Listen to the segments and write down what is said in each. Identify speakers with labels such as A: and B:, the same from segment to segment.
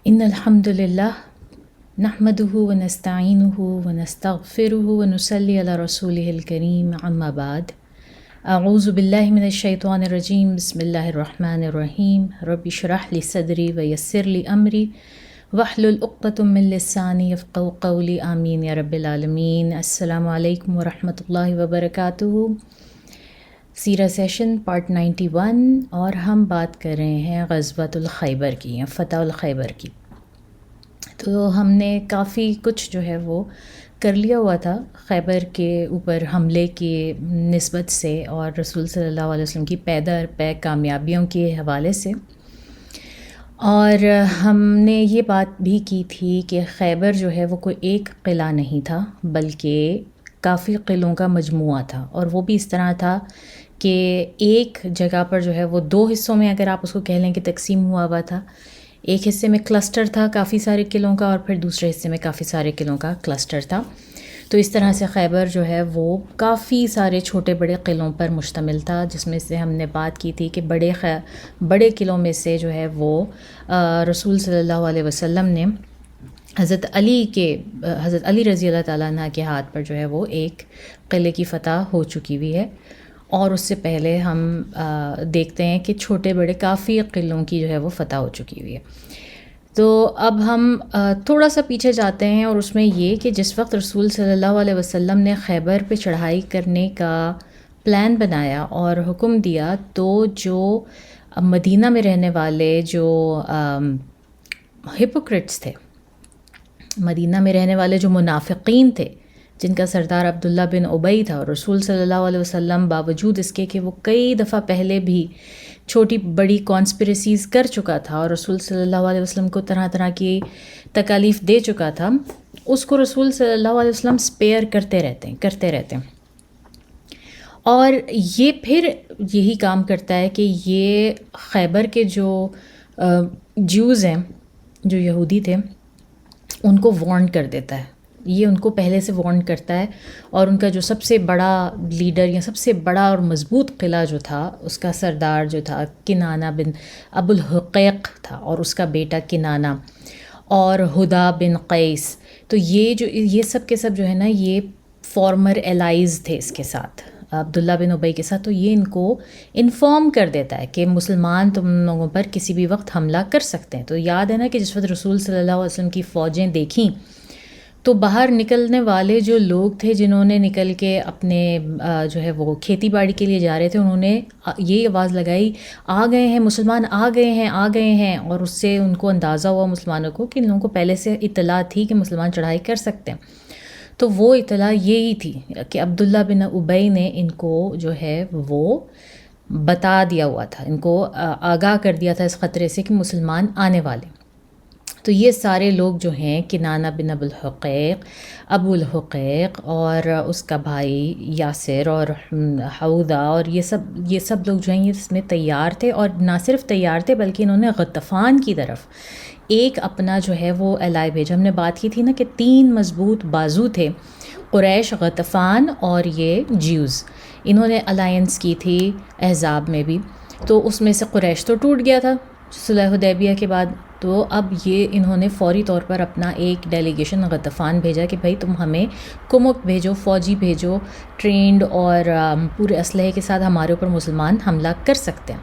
A: ان الحمد للہ نحمده ونستعینه ونستغفره ونصلی علی رسوله الکریم اما بعد اعوذ باللہ من الشیطان الرجیم بسم اللہ الرحمن الرحیم رب اشرح لی صدری ویسر لی امری واحلل عقدۃ من لسانی یفقهوا قولی آمین یا رب العالمین۔ السلام علیکم ورحمۃ اللہ وبرکاتہ۔ سیرہ سیشن پارٹ 91، اور ہم بات کر رہے ہیں غزوۃ الخیبر کی یا فتح الخیبر کی۔ تو ہم نے کافی کچھ جو ہے وہ کر لیا ہوا تھا خیبر کے اوپر حملے کی نسبت سے اور رسول صلی اللہ علیہ وسلم کی پے در پے کامیابیوں کے حوالے سے، اور ہم نے یہ بات بھی کی تھی کہ خیبر جو ہے وہ کوئی ایک قلعہ نہیں تھا بلکہ کافی قلعوں کا مجموعہ تھا، اور وہ بھی اس طرح تھا کہ ایک جگہ پر جو ہے وہ دو حصوں میں اگر آپ اس کو کہہ لیں کہ تقسیم ہوا تھا۔ ایک حصے میں کلسٹر تھا کافی سارے قلعوں کا، اور پھر دوسرے حصے میں کافی سارے قلعوں کا کلسٹر تھا۔ تو اس طرح سے خیبر جو ہے وہ کافی سارے چھوٹے بڑے قلعوں پر مشتمل تھا، جس میں سے ہم نے بات کی تھی کہ بڑے قلعوں میں سے جو ہے وہ رسول صلی اللہ علیہ وسلم نے حضرت علی رضی اللہ تعالیٰ عنہ کے ہاتھ پر جو ہے وہ ایک قلعے کی فتح ہو چکی ہوئی ہے، اور اس سے پہلے ہم دیکھتے ہیں کہ چھوٹے بڑے کافی قلعوں کی جو ہے وہ فتح ہو چکی ہوئی ہے۔ تو اب ہم تھوڑا سا پیچھے جاتے ہیں، اور اس میں یہ کہ جس وقت رسول صلی اللہ علیہ وسلم نے خیبر پہ چڑھائی کرنے کا پلان بنایا اور حکم دیا، تو جو مدینہ میں رہنے والے جو ہپوکریٹس تھے، مدینہ میں رہنے والے جو منافقین تھے، جن کا سردار عبداللہ بن ابی تھا، اور رسول صلی اللہ علیہ وسلم باوجود اس کے کہ وہ کئی دفعہ پہلے بھی چھوٹی بڑی کانسپریسیز کر چکا تھا اور رسول صلی اللہ علیہ وسلم کو طرح طرح کی تکالیف دے چکا تھا، اس کو رسول صلی اللہ علیہ وسلم اسپیئر کرتے رہتے ہیں۔ اور یہ پھر یہی کام کرتا ہے کہ یہ خیبر کے جو جیوز ہیں، جو یہودی تھے، ان کو وارن کر دیتا ہے، یہ ان کو پہلے سے وارن کرتا ہے، اور ان کا جو سب سے بڑا لیڈر یا سب سے بڑا اور مضبوط قلعہ جو تھا، اس کا سردار جو تھا کنانہ بن ابو الحقیق تھا، اور اس کا بیٹا کنانہ اور ہدا بن قیس، تو یہ سب کے سب جو ہے نا، یہ فارمر الائز تھے اس کے ساتھ، عبداللہ بن ابی کے ساتھ۔ تو یہ ان کو انفارم کر دیتا ہے کہ مسلمان تم لوگوں پر کسی بھی وقت حملہ کر سکتے ہیں۔ تو یاد ہے نا کہ جس وقت رسول صلی اللہ علیہ وسلم کی فوجیں دیکھیں تو باہر نکلنے والے جو لوگ تھے، جنہوں نے نکل کے اپنے جو ہے وہ کھیتی باڑی کے لیے جا رہے تھے، انہوں نے یہ آواز لگائی، آ گئے ہیں مسلمان، آ گئے ہیں، اور اس سے ان کو اندازہ ہوا مسلمانوں کو کہ ان لوگوں کو پہلے سے اطلاع تھی کہ مسلمان چڑھائی کر سکتے ہیں۔ تو وہ اطلاع یہی تھی کہ عبداللہ بن ابی نے ان کو جو ہے وہ بتا دیا ہوا تھا، ان کو آگاہ کر دیا تھا اس خطرے سے کہ مسلمان آنے والے۔ تو یہ سارے لوگ جو ہیں، کنانہ بن ابو الحقیق اور اس کا بھائی یاسر اور حوضہ، اور یہ سب لوگ جو ہیں یہ اس میں تیار تھے، اور نہ صرف تیار تھے بلکہ انہوں نے غطفان کی طرف ایک اپنا جو ہے وہ الائی بھیجا۔ ہم نے بات کی تھی نا کہ 3 مضبوط بازو تھے، قریش، غطفان اور یہ جیوز، انہوں نے الائنس کی تھی احزاب میں بھی۔ تو اس میں سے قریش تو ٹوٹ گیا تھا صلح حدیبیہ کے بعد، تو اب یہ انہوں نے فوری طور پر اپنا ایک ڈیلیگیشن غطفان بھیجا کہ بھائی تم ہمیں کمک بھیجو، فوجی بھیجو ٹرینڈ اور پورے اسلحے کے ساتھ، ہمارے اوپر مسلمان حملہ کر سکتے ہیں۔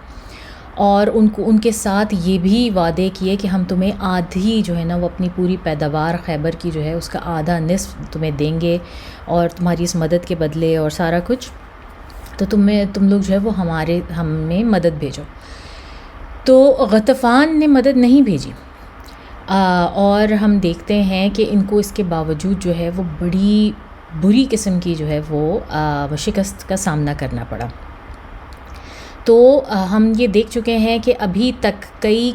A: اور ان کے ساتھ یہ بھی وعدے کیے کہ ہم تمہیں آدھی جو ہے نا وہ اپنی پوری پیداوار خیبر کی جو ہے اس کا آدھا نصف تمہیں دیں گے، اور تمہاری اس مدد کے بدلے اور سارا کچھ، تو تم لوگ جو ہے وہ ہمیں مدد بھیجو۔ تو غطفان نے مدد نہیں بھیجی، اور ہم دیکھتے ہیں کہ ان کو اس کے باوجود جو ہے وہ بڑی بری قسم کی جو ہے وہ شکست کا سامنا کرنا پڑا۔ تو ہم یہ دیکھ چکے ہیں کہ ابھی تک کئی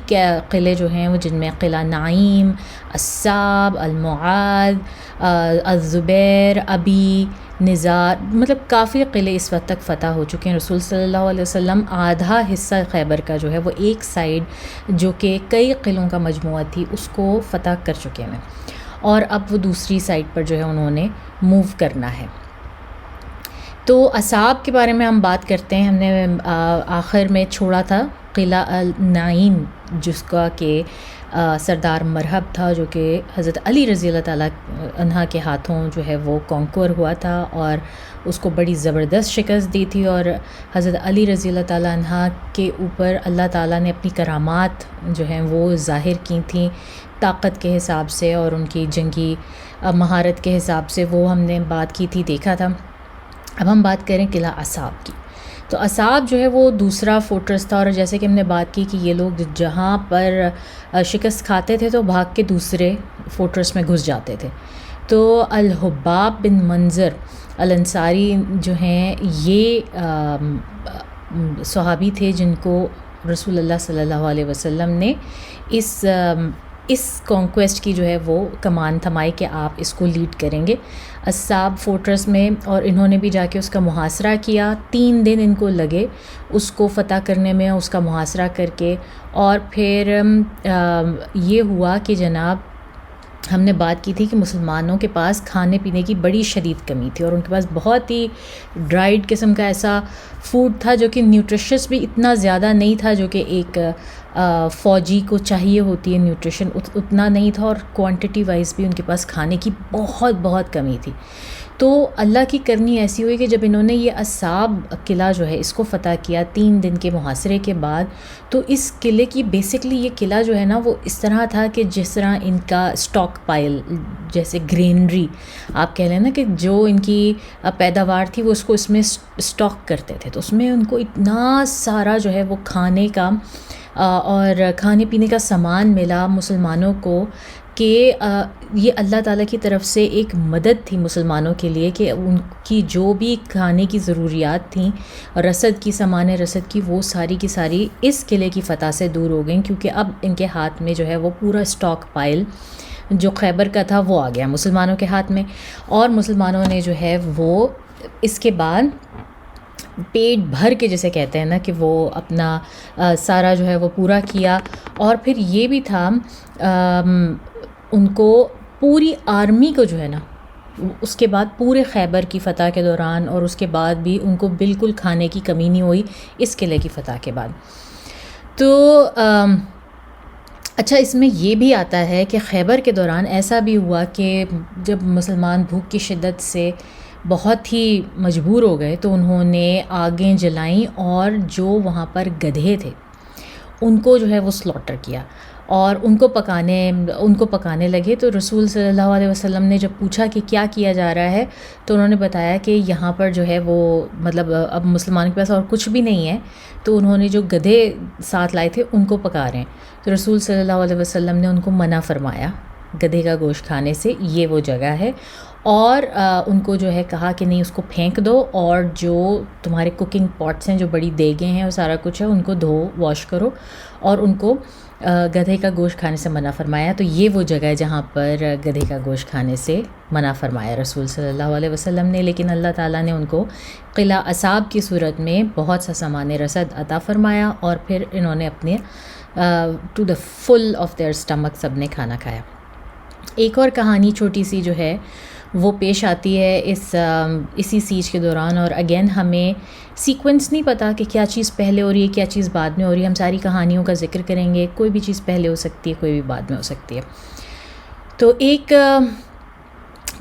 A: قلعے جو ہیں وہ، جن میں قلعہ نعیم، الصاب، المعاد، الزبیر، ابی، نزار، مطلب کافی قلعے اس وقت تک فتح ہو چکے ہیں۔ رسول صلی اللہ علیہ وسلم آدھا حصہ خیبر کا جو ہے وہ ایک سائیڈ جو کہ کئی قلعوں کا مجموعہ تھی، اس کو فتح کر چکے ہیں، اور اب وہ دوسری سائڈ پر جو ہے انہوں نے موو کرنا ہے۔ تو اصحاب کے بارے میں ہم بات کرتے ہیں۔ ہم نے آخر میں چھوڑا تھا قلعہ النعیم، جس کا کہ سردار مرحب تھا جو کہ حضرت علی رضی اللہ تعالیٰ عنہ کے ہاتھوں جو ہے وہ کانکور ہوا تھا اور اس کو بڑی زبردست شکست دی تھی، اور حضرت علی رضی اللہ تعالیٰ عنہ کے اوپر اللہ تعالیٰ نے اپنی کرامات جو ہیں وہ ظاہر کی تھیں طاقت کے حساب سے اور ان کی جنگی مہارت کے حساب سے، وہ ہم نے بات کی تھی، دیکھا تھا۔ اب ہم بات کریں قلعہ اصاب کی، تو اصاب جو ہے وہ دوسرا فورٹرس تھا، اور جیسے کہ ہم نے بات کی کہ یہ لوگ جہاں پر شکست کھاتے تھے تو بھاگ کے دوسرے فورٹرس میں گھس جاتے تھے۔ تو الحباب بن منظر الانصاری جو ہیں یہ صحابی تھے جن کو رسول اللہ صلی اللہ علیہ وسلم نے اس کانکویسٹ کی جو ہے وہ کمان تھمائی کہ آپ اس کو لیڈ کریں گے اصاب فورٹرس میں، اور انہوں نے بھی جا کے اس کا محاصرہ کیا۔ 3 دن ان کو لگے اس کو فتح کرنے میں، اس کا محاصرہ کر کے، اور پھر یہ ہوا کہ جناب ہم نے بات کی تھی کہ مسلمانوں کے پاس کھانے پینے کی بڑی شدید کمی تھی، اور ان کے پاس بہت ہی ڈرائیڈ قسم کا ایسا فوڈ تھا جو کہ نیوٹریشس بھی اتنا زیادہ نہیں تھا جو کہ ایک فوجی کو چاہیے ہوتی ہے نیوٹریشن، اتنا نہیں تھا، اور کوانٹٹی وائز بھی ان کے پاس کھانے کی بہت بہت کمی تھی۔ تو اللہ کی کرنی ایسی ہوئی کہ جب انہوں نے یہ اصاب قلعہ جو ہے اس کو فتح کیا 3 دن کے محاصرے کے بعد، تو اس قلعے کی بیسکلی یہ قلعہ جو ہے نا وہ اس طرح تھا کہ جس طرح ان کا اسٹاک پائل، جیسے گرینری آپ کہہ لیں نا کہ جو ان کی پیداوار تھی وہ اس کو اس میں اسٹاک کرتے تھے، تو اس میں ان کو اتنا سارا جو ہے وہ کھانے کا اور کھانے پینے کا سامان ملا مسلمانوں کو کہ یہ اللہ تعالیٰ کی طرف سے ایک مدد تھی مسلمانوں کے لیے کہ ان کی جو بھی کھانے کی ضروریات تھیں، رسد کی، سامان رسد کی، وہ ساری کی ساری اس قلعے کی فتح سے دور ہو گئیں، کیونکہ اب ان کے ہاتھ میں جو ہے وہ پورا اسٹاک پائل جو خیبر کا تھا وہ آ گیا مسلمانوں کے ہاتھ میں، اور مسلمانوں نے جو ہے وہ اس کے بعد پیٹ بھر کے جیسے کہتے ہیں نا کہ وہ اپنا سارا جو ہے وہ پورا کیا۔ اور پھر یہ بھی تھا ان کو پوری آرمی کو جو ہے نا اس کے بعد پورے خیبر کی فتح کے دوران اور اس کے بعد بھی ان کو بالکل کھانے کی کمی نہیں ہوئی اس قلعے کی فتح کے بعد۔ تو اچھا اس میں یہ بھی آتا ہے کہ خیبر کے دوران ایسا بھی ہوا کہ جب مسلمان بھوک کی شدت سے بہت ہی مجبور ہو گئے تو انہوں نے آگیں جلائیں، اور جو وہاں پر گدھے تھے ان کو جو ہے وہ سلوٹر کیا اور ان کو پکانے لگے۔ تو رسول صلی اللہ علیہ وسلم نے جب پوچھا کہ کیا کیا جا رہا ہے تو انہوں نے بتایا کہ یہاں پر جو ہے وہ مطلب اب مسلمان کے پاس اور کچھ بھی نہیں ہے، تو انہوں نے جو گدھے ساتھ لائے تھے ان کو پکا رہے ہیں۔ تو رسول صلی اللہ علیہ وسلم نے ان کو منع فرمایا گدھے کا گوشت کھانے سے، یہ وہ جگہ ہے، اور ان کو جو ہے کہا کہ نہیں اس کو پھینک دو، اور جو تمہارے کوکنگ پاٹس ہیں، جو بڑی دیگیں ہیں، وہ سارا کچھ ہے ان کو دھو واش کرو، اور ان کو گدھے کا گوشت کھانے سے منع فرمایا۔ تو یہ وہ جگہ ہے جہاں پر گدھے کا گوشت کھانے سے منع فرمایا رسول صلی اللہ علیہ وسلم نے، لیکن اللہ تعالیٰ نے ان کو قلعہ اصاب کی صورت میں بہت سا سامان رسد عطا فرمایا، اور پھر انہوں نے اپنے to the full of their stomach سب نے کھانا کھایا۔ ایک اور کہانی چھوٹی سی جو ہے وہ پیش آتی ہے اسی سیج کے دوران، اور اگین ہمیں سیکوینس نہیں پتہ کہ کیا چیز پہلے ہو رہی ہے کیا چیز بعد میں ہو رہی ہے، ہم ساری کہانیوں کا ذکر کریں گے، کوئی بھی چیز پہلے ہو سکتی ہے کوئی بھی بعد میں ہو سکتی ہے۔ تو ایک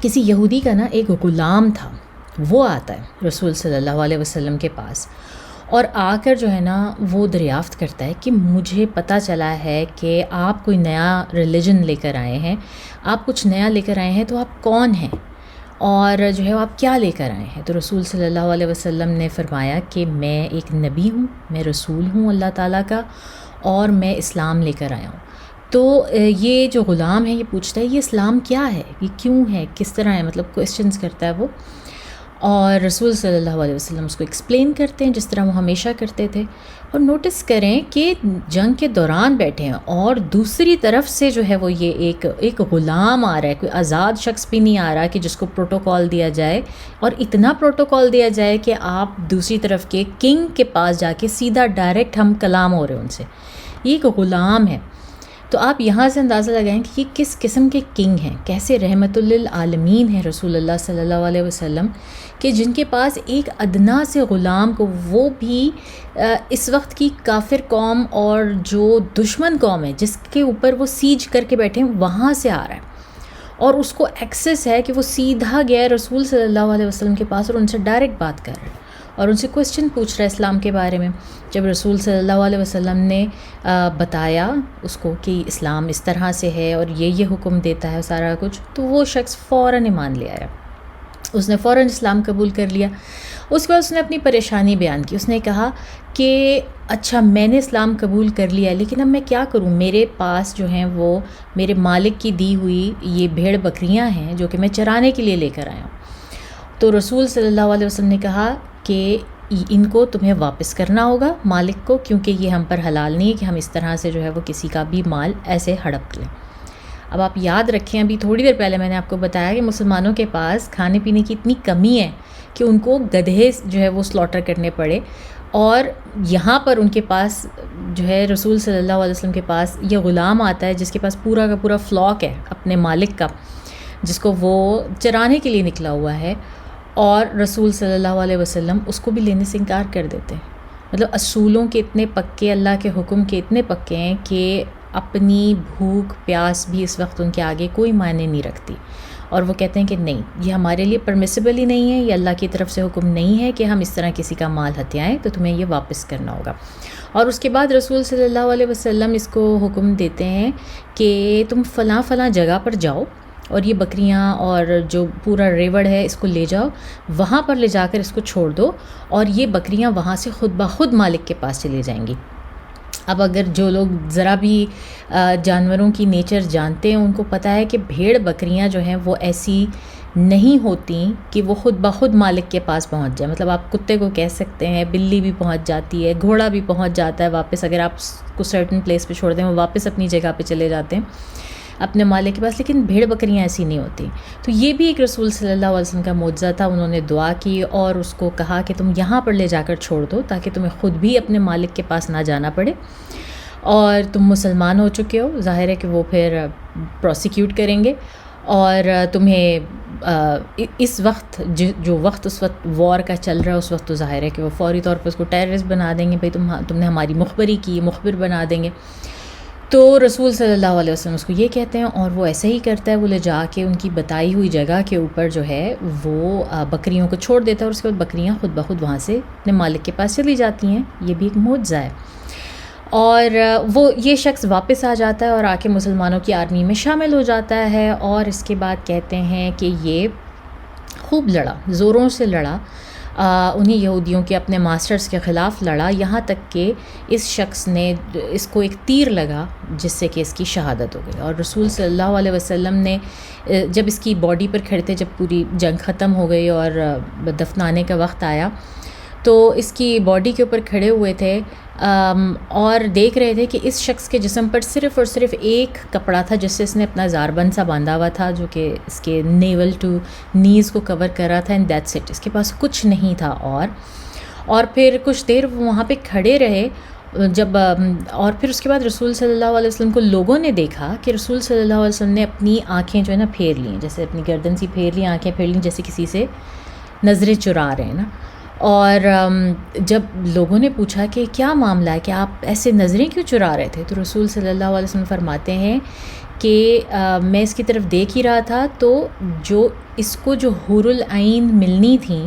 A: کسی یہودی کا نا ایک غلام تھا، وہ آتا ہے رسول صلی اللہ علیہ وسلم کے پاس، اور آ کر جو ہے نا وہ دریافت کرتا ہے کہ مجھے پتہ چلا ہے کہ آپ کوئی نیا ریلیجن لے کر آئے ہیں، آپ کچھ نیا لے کر آئے ہیں، تو آپ کون ہیں اور جو ہے آپ کیا لے کر آئے ہیں؟ تو رسول صلی اللہ علیہ وسلم نے فرمایا کہ میں ایک نبی ہوں، میں رسول ہوں اللہ تعالیٰ کا، اور میں اسلام لے کر آیا ہوں۔ تو یہ جو غلام ہے یہ پوچھتا ہے یہ اسلام کیا ہے، یہ کیوں ہے، کس طرح ہے، مطلب کویسچنز کرتا ہے وہ، اور رسول صلی اللہ علیہ وسلم اس کو ایکسپلین کرتے ہیں جس طرح وہ ہمیشہ کرتے تھے۔ اور نوٹس کریں کہ جنگ کے دوران بیٹھے ہیں اور دوسری طرف سے جو ہے وہ یہ ایک غلام آ رہا ہے، کوئی آزاد شخص بھی نہیں آ رہا کہ جس کو پروٹوکول دیا جائے، اور اتنا پروٹوکول دیا جائے کہ آپ دوسری طرف کے کنگ کے پاس جا کے سیدھا ڈائریکٹ ہم کلام ہو رہے ہیں ان سے، یہ ایک غلام ہے۔ تو آپ یہاں سے اندازہ لگائیں کہ یہ کس قسم کے کنگ ہیں، کیسے رحمت للعالمین ہیں رسول اللہ صلی اللہ علیہ وسلم، کہ جن کے پاس ایک ادنا سے غلام کو، وہ بھی اس وقت کی کافر قوم اور جو دشمن قوم ہے جس کے اوپر وہ سیج کر کے بیٹھے ہیں، وہاں سے آ رہا ہے، اور اس کو ایکسیس ہے کہ وہ سیدھا گیا رسول صلی اللہ علیہ وسلم کے پاس اور ان سے ڈائریکٹ بات کر رہا ہے اور ان سے کوسچن پوچھ رہا ہے اسلام کے بارے میں۔ جب رسول صلی اللہ علیہ وسلم نے بتایا اس کو کہ اسلام اس طرح سے ہے اور یہ حکم دیتا ہے سارا کچھ، تو وہ شخص فوراً ایمان لے آیا، اس نے فوراً اسلام قبول کر لیا۔ اس کے بعد اس نے اپنی پریشانی بیان کی، اس نے کہا کہ اچھا میں نے اسلام قبول کر لیا، لیکن اب میں کیا کروں، میرے پاس جو ہیں وہ میرے مالک کی دی ہوئی یہ بھیڑ بکریاں ہیں جو کہ میں چرانے کے لیے لے کر آیا ہوں۔ تو رسول صلی اللہ علیہ وسلم نے کہا کہ ان کو تمہیں واپس کرنا ہوگا مالک کو، کیونکہ یہ ہم پر حلال نہیں ہے کہ ہم اس طرح سے جو ہے وہ کسی کا بھی مال ایسے ہڑپ لیں۔ اب آپ یاد رکھیں، ابھی تھوڑی دیر پہلے میں نے آپ کو بتایا کہ مسلمانوں کے پاس کھانے پینے کی اتنی کمی ہے کہ ان کو گدھے جو ہے وہ سلاٹر کرنے پڑے، اور یہاں پر ان کے پاس جو ہے رسول صلی اللہ علیہ وسلم کے پاس یہ غلام آتا ہے جس کے پاس پورا کا پورا فلاک ہے اپنے مالک کا، جس کو وہ چرانے کے لیے نکلا ہوا ہے، اور رسول صلی اللہ علیہ وسلم اس کو بھی لینے سے انکار کر دیتے ہیں۔ مطلب اصولوں کے اتنے پکے، اللہ کے حکم کے اتنے پکے ہیں کہ اپنی بھوک پیاس بھی اس وقت ان کے آگے کوئی معنی نہیں رکھتی، اور وہ کہتے ہیں کہ نہیں، یہ ہمارے لیے پرمیسیبل ہی نہیں ہے، یہ اللہ کی طرف سے حکم نہیں ہے کہ ہم اس طرح کسی کا مال ہتھیائیں، تو تمہیں یہ واپس کرنا ہوگا۔ اور اس کے بعد رسول صلی اللہ علیہ وسلم اس کو حکم دیتے ہیں کہ تم فلاں فلاں جگہ پر جاؤ اور یہ بکریاں اور جو پورا ریوڑ ہے اس کو لے جاؤ، وہاں پر لے جا کر اس کو چھوڑ دو، اور یہ بکریاں وہاں سے خود بخود مالک کے پاس چلی جائیں گی۔ اب اگر جو لوگ ذرا بھی جانوروں کی نیچر جانتے ہیں، ان کو پتہ ہے کہ بھیڑ بکریاں جو ہیں وہ ایسی نہیں ہوتی کہ وہ خود بخود مالک کے پاس پہنچ جائے۔ مطلب آپ کتے کو کہہ سکتے ہیں، بلی بھی پہنچ جاتی ہے، گھوڑا بھی پہنچ جاتا ہے واپس، اگر آپ کو سرٹن پلیس پہ چھوڑ دیں وہ واپس اپنی جگہ پہ چلے جاتے ہیں اپنے مالک کے پاس، لیکن بھیڑ بکریاں ایسی نہیں ہوتی۔ تو یہ بھی ایک رسول صلی اللہ علیہ وسلم کا معجزہ تھا۔ انہوں نے دعا کی اور اس کو کہا کہ تم یہاں پر لے جا کر چھوڑ دو تاکہ تمہیں خود بھی اپنے مالک کے پاس نہ جانا پڑے، اور تم مسلمان ہو چکے ہو، ظاہر ہے کہ وہ پھر پروسیکیوٹ کریں گے، اور تمہیں اس وقت جو وقت اس وقت وار کا چل رہا ہے، اس وقت تو ظاہر ہے کہ وہ فوری طور پر اس کو ٹیررسٹ بنا دیں گے، بھائی تم نے ہماری مخبری کی، مخبر بنا دیں گے۔ تو رسول صلی اللہ علیہ وسلم اس کو یہ کہتے ہیں، اور وہ ایسا ہی کرتا ہے، وہ لے جا کے ان کی بتائی ہوئی جگہ کے اوپر جو ہے وہ بکریوں کو چھوڑ دیتا ہے، اور اس کے بعد بکریاں خود بخود وہاں سے اپنے مالک کے پاس چلی جاتی ہیں۔ یہ بھی ایک معجزہ ہے۔ اور وہ یہ شخص واپس آ جاتا ہے اور آ کے مسلمانوں کی آرمی میں شامل ہو جاتا ہے، اور اس کے بعد کہتے ہیں کہ یہ خوب لڑا، زوروں سے لڑا، انہیں یہودیوں کے اپنے ماسٹرز کے خلاف لڑا، یہاں تک کہ اس شخص نے اس کو ایک تیر لگا جس سے کہ اس کی شہادت ہو گئی۔ اور رسول صلی اللہ علیہ وسلم نے جب اس کی باڈی پر کھڑے تھے، جب پوری جنگ ختم ہو گئی اور دفنانے کا وقت آیا، تو اس کی باڈی کے اوپر کھڑے ہوئے تھے اور دیکھ رہے تھے کہ اس شخص کے جسم پر صرف اور صرف ایک کپڑا تھا جس سے اس نے اپنا زاربند سا باندھا ہوا تھا، جو کہ اس کے نیول ٹو نیز کو کور کر رہا تھا، اینڈ دیٹس اٹ، اس کے پاس کچھ نہیں تھا۔ اور پھر کچھ دیر وہ وہاں پہ کھڑے رہے، اور پھر اس کے بعد رسول صلی اللہ علیہ وسلم کو لوگوں نے دیکھا کہ رسول صلی اللہ علیہ وسلم نے اپنی آنکھیں جو ہے نا پھیر لیں، جیسے اپنی گردن سی پھیر لیں، آنکھیں پھیر لیں، جیسے کسی سے نظریں چرا رہے ہیں نا۔ اور جب لوگوں نے پوچھا کہ کیا معاملہ ہے، کہ آپ ایسے نظریں کیوں چرا رہے تھے، تو رسول صلی اللہ علیہ وسلم فرماتے ہیں کہ میں اس کی طرف دیکھ ہی رہا تھا، تو جو اس کو جو حور العین ملنی تھیں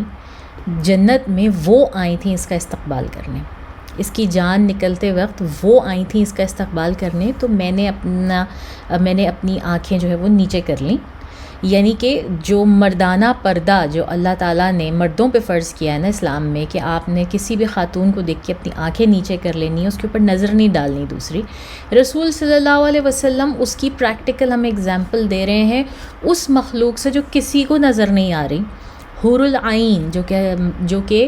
A: جنت میں، وہ آئی تھیں اس کا استقبال کرنے، اس کی جان نکلتے وقت وہ آئی تھیں اس کا استقبال کرنے، تو میں نے اپنی آنکھیں جو ہے وہ نیچے کر لیں۔ یعنی کہ جو مردانہ پردہ جو اللہ تعالیٰ نے مردوں پہ فرض کیا ہے نا اسلام میں، کہ آپ نے کسی بھی خاتون کو دیکھ کے اپنی آنکھیں نیچے کر لینی ہے، اس کے اوپر نظر نہیں ڈالنی دوسری، رسول صلی اللہ علیہ وسلم اس کی پریکٹیکل ہمیں اگزامپل دے رہے ہیں، اس مخلوق سے جو کسی کو نظر نہیں آ رہی، حور العین جو کہ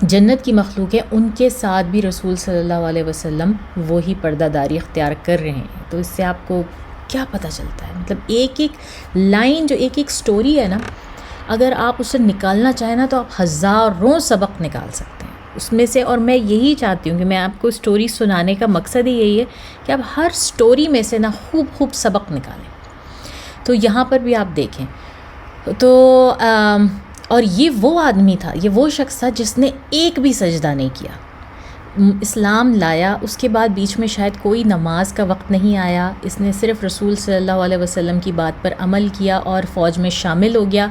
A: جنت کی مخلوق ہے، ان کے ساتھ بھی رسول صلی اللہ علیہ وسلم وہی پردہ داری اختیار کر رہے ہیں۔ تو اس سے آپ کو کیا پتہ چلتا ہے، مطلب ایک ایک لائن، جو ایک ایک سٹوری ہے نا، اگر آپ اسے نکالنا چاہیں نا تو آپ ہزاروں سبق نکال سکتے ہیں۔ اس میں سے، اور میں یہی چاہتی ہوں کہ میں آپ کو اسٹوری سنانے کا مقصد ہی یہی ہے کہ آپ ہر اسٹوری میں سے نا خوب سبق نکالیں. تو یہاں پر بھی آپ دیکھیں تو اور یہ وہ آدمی تھا، یہ وہ شخص تھا جس نے ایک بھی سجدہ نہیں کیا. اسلام لایا، اس کے بعد بیچ میں شاید کوئی نماز کا وقت نہیں آیا، اس نے صرف رسول صلی اللہ علیہ وسلم کی بات پر عمل کیا اور فوج میں شامل ہو گیا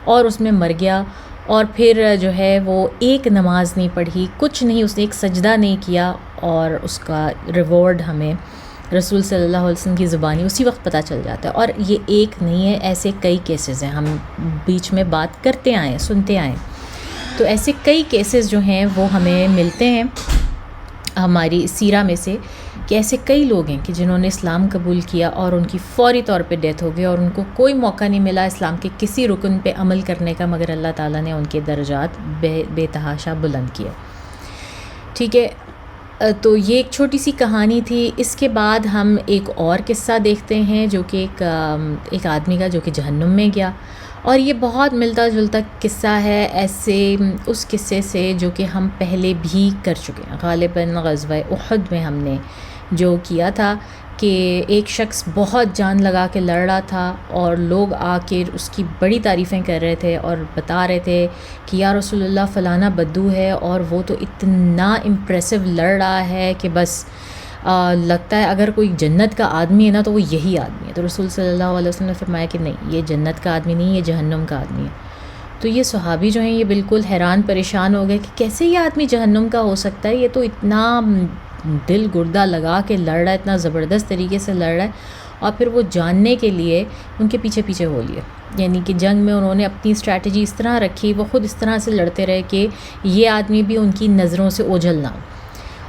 A: اور اس میں مر گیا. اور پھر جو ہے وہ ایک نماز نہیں پڑھی، کچھ نہیں، اس نے ایک سجدہ نہیں کیا، اور اس کا ریوارڈ ہمیں رسول صلی اللہ علیہ وسلم کی زبانی اسی وقت پتہ چل جاتا ہے. اور یہ ایک نہیں ہے، ایسے کئی کیسز ہیں، ہم بیچ میں بات کرتے آئے، سنتے آئے. تو ایسے کئی کیسز جو ہیں وہ ہمیں ملتے ہیں ہماری سیرہ میں سے، کہ ایسے کئی لوگ ہیں کہ جنہوں نے اسلام قبول کیا اور ان کی فوری طور پہ ڈیتھ ہو گئی، اور ان کو کوئی موقع نہیں ملا اسلام کے کسی رکن پہ عمل کرنے کا، مگر اللہ تعالیٰ نے ان کے درجات بے تحاشا بلند کیے. ٹھیک ہے، تو یہ ایک چھوٹی سی کہانی تھی. اس کے بعد ہم ایک اور قصہ دیکھتے ہیں جو کہ ایک آدمی کا جو کہ جہنم میں گیا، اور یہ بہت ملتا جلتا قصہ ہے ایسے اس قصے سے جو کہ ہم پہلے بھی کر چکے ہیں. غالباً غزوہ احد میں ہم نے جو کیا تھا کہ ایک شخص بہت جان لگا کے لڑ رہا تھا، اور لوگ آ کے اس کی بڑی تعریفیں کر رہے تھے اور بتا رہے تھے کہ یا رسول اللہ فلانا بدو ہے، اور وہ تو اتنا امپریسو لڑ رہا ہے کہ بس لگتا ہے اگر کوئی جنت کا آدمی ہے نا تو وہ یہی آدمی ہے. تو رسول صلی اللہ علیہ وسلم نے فرمایا کہ نہیں، یہ جنت کا آدمی نہیں، یہ جہنم کا آدمی ہے. تو یہ صحابی جو ہیں یہ بالکل حیران پریشان ہو گئے کہ کیسے یہ آدمی جہنم کا ہو سکتا ہے، یہ تو اتنا دل گردہ لگا کے لڑ رہا ہے، اتنا زبردست طریقے سے لڑ رہا ہے. اور پھر وہ جاننے کے لیے ان کے پیچھے ہو لیے، یعنی کہ جنگ میں انہوں نے اپنی اسٹریٹجی اس طرح رکھی، وہ خود اس طرح سے لڑتے رہے کہ یہ آدمی بھی ان کی نظروں سے اوجھل نہ ہو.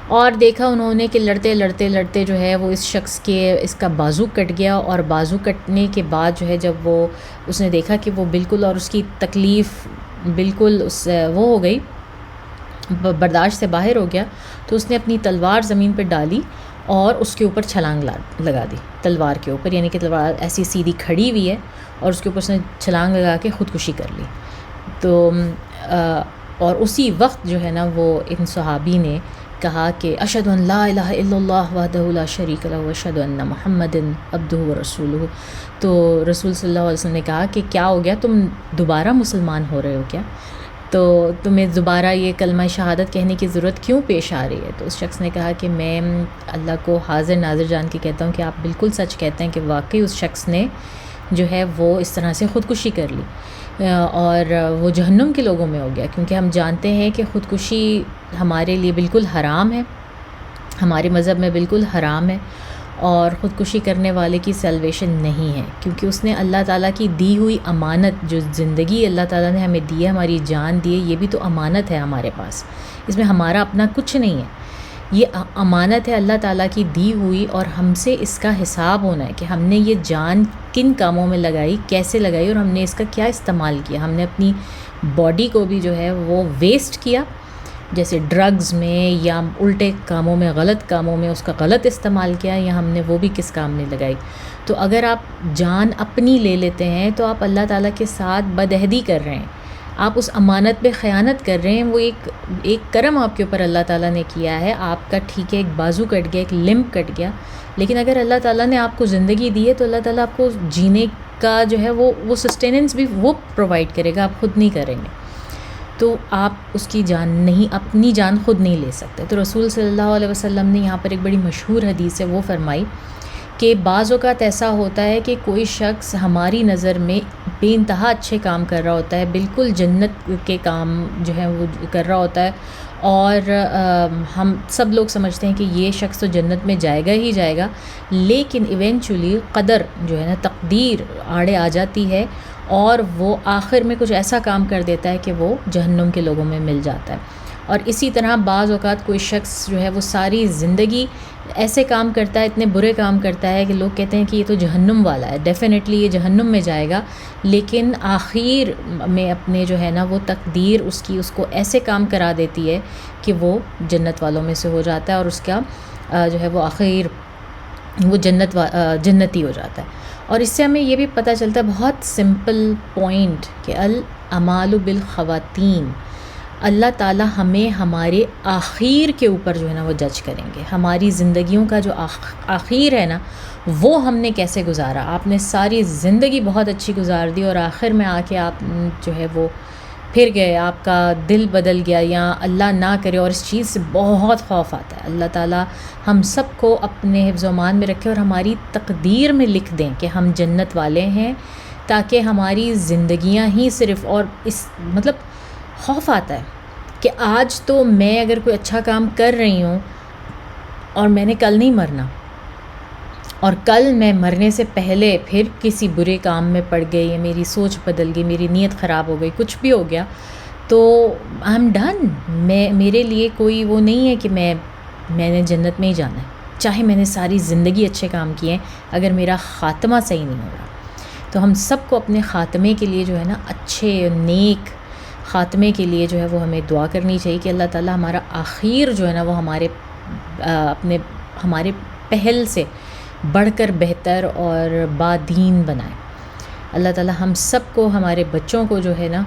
A: اور دیکھا انہوں نے کہ لڑتے جو ہے وہ اس شخص کے اس کا بازو کٹ گیا، اور بازو کٹنے کے بعد جو ہے جب اس نے دیکھا کہ وہ بالکل، اور اس کی تکلیف بالکل وہ ہو گئی، برداشت سے باہر ہو گیا، تو اس نے اپنی تلوار زمین پہ ڈالی اور اس کے اوپر چھلانگ لگا دی تلوار کے اوپر، یعنی کہ تلوار ایسی سیدھی کھڑی ہوئی ہے اور اس کے اوپر اس نے چھلانگ لگا کے خودکشی کر لی. تو اور اسی وقت جو ہے نا وہ ان صحابی نے کہا کہ اشہد ان لا الہ الا اللہ وحدہ لا شریک لہ واشہد ان محمد عبدہ ورسولہ. تو رسول صلی اللہ علیہ وسلم نے کہا کہ کیا ہو گیا، تم دوبارہ مسلمان ہو رہے ہو کیا؟ تو تمہیں دوبارہ یہ کلمہ شہادت کہنے کی ضرورت کیوں پیش آ رہی ہے؟ تو اس شخص نے کہا کہ میں اللہ کو حاضر ناظر جان کے کہتا ہوں کہ آپ بالکل سچ کہتے ہیں کہ واقعی اس شخص نے جو ہے وہ اس طرح سے خودکشی کر لی، اور وہ جہنم کے لوگوں میں ہو گیا. کیونکہ ہم جانتے ہیں کہ خودکشی ہمارے لیے بالکل حرام ہے، ہمارے مذہب میں بالکل حرام ہے، اور خودکشی کرنے والے کی سیلویشن نہیں ہے، کیونکہ اس نے اللہ تعالیٰ کی دی ہوئی امانت، جو زندگی اللہ تعالیٰ نے ہمیں دی ہے، ہماری جان دی ہے، یہ بھی تو امانت ہے ہمارے پاس، اس میں ہمارا اپنا کچھ نہیں ہے. یہ امانت ہے اللہ تعالیٰ کی دی ہوئی، اور ہم سے اس کا حساب ہونا ہے کہ ہم نے یہ جان کن کاموں میں لگائی، کیسے لگائی، اور ہم نے اس کا کیا استعمال کیا. ہم نے اپنی باڈی کو بھی جو ہے وہ ویسٹ کیا، جیسے ڈرگز میں یا الٹے کاموں میں، غلط کاموں میں اس کا غلط استعمال کیا، یا ہم نے وہ بھی کس کام میں لگائی. تو اگر آپ جان اپنی لے لیتے ہیں تو آپ اللہ تعالیٰ کے ساتھ بدعہدی کر رہے ہیں، آپ اس امانت پہ خیانت کر رہے ہیں. وہ ایک کرم آپ کے اوپر اللہ تعالیٰ نے کیا ہے، آپ کا ٹھیک ہے ایک بازو کٹ گیا، ایک لمب کٹ گیا، لیکن اگر اللہ تعالیٰ نے آپ کو زندگی دی ہے تو اللہ تعالیٰ آپ کو جینے کا جو ہے وہ سسٹیننس بھی وہ پرووائڈ کرے گا، آپ خود نہیں کریں گے. تو آپ اس کی جان نہیں، اپنی جان خود نہیں لے سکتے. تو رسول صلی اللہ علیہ وسلم نے یہاں پر ایک بڑی مشہور حدیث ہے وہ فرمائی کہ بعض اوقات ایسا ہوتا ہے کہ کوئی شخص ہماری نظر میں بے انتہا اچھے کام کر رہا ہوتا ہے، بالکل جنت کے کام جو ہے وہ کر رہا ہوتا ہے، اور ہم سب لوگ سمجھتے ہیں کہ یہ شخص تو جنت میں جائے گا ہی جائے گا، لیکن ایونچولی قدر جو ہے نا، تقدیر آڑے آ جاتی ہے، اور وہ آخر میں کچھ ایسا کام کر دیتا ہے کہ وہ جہنم کے لوگوں میں مل جاتا ہے. اور اسی طرح بعض اوقات کوئی شخص جو ہے وہ ساری زندگی ایسے کام کرتا ہے، اتنے برے کام کرتا ہے کہ لوگ کہتے ہیں کہ یہ تو جہنم والا ہے، ڈیفینیٹلی یہ جہنم میں جائے گا، لیکن آخر میں اپنے جو ہے نا وہ تقدیر اس کو ایسے کام کرا دیتی ہے کہ وہ جنت والوں میں سے ہو جاتا ہے، اور اس کا جو ہے وہ آخر وہ جنتی ہو جاتا ہے. اور اس سے ہمیں یہ بھی پتہ چلتا ہے بہت سمپل پوائنٹ کہ الاعمال بالخواتین، اللہ تعالیٰ ہمیں ہمارے آخر کے اوپر جو ہے نا وہ جج کریں گے. ہماری زندگیوں کا جو آخر ہے نا وہ ہم نے کیسے گزارا. آپ نے ساری زندگی بہت اچھی گزار دی اور آخر میں آ کے آپ جو ہے وہ پھر گئے, آپ کا دل بدل گیا, یا اللہ نہ کرے, اور اس چیز سے بہت خوف آتا ہے. اللہ تعالیٰ ہم سب کو اپنے حفظ و امان میں رکھے اور ہماری تقدیر میں لکھ دیں کہ ہم جنت والے ہیں, تاکہ ہماری زندگیاں ہی صرف, اور اس مطلب خوف آتا ہے کہ آج تو میں اگر کوئی اچھا کام کر رہی ہوں اور میں نے کل نہیں مرنا, اور کل میں مرنے سے پہلے پھر کسی برے کام میں پڑ گئی, یا میری سوچ بدل گئی, میری نیت خراب ہو گئی, کچھ بھی ہو گیا, تو آئی ایم ڈن. میرے لیے کوئی وہ نہیں ہے کہ میں نے جنت میں ہی جانا ہے, چاہے میں نے ساری زندگی اچھے کام کیے ہیں, اگر میرا خاتمہ صحیح نہیں ہو رہا. تو ہم سب کو اپنے خاتمے کے لیے جو ہے نا اچھے نیک خاتمے کے لیے جو ہے وہ ہمیں دعا کرنی چاہیے کہ اللہ تعالیٰ ہمارا آخر جو ہے نا وہ ہمارے پہل سے بڑھ کر بہتر اور بادین بنائے. اللہ تعالیٰ ہم سب کو, ہمارے بچوں کو جو ہے نا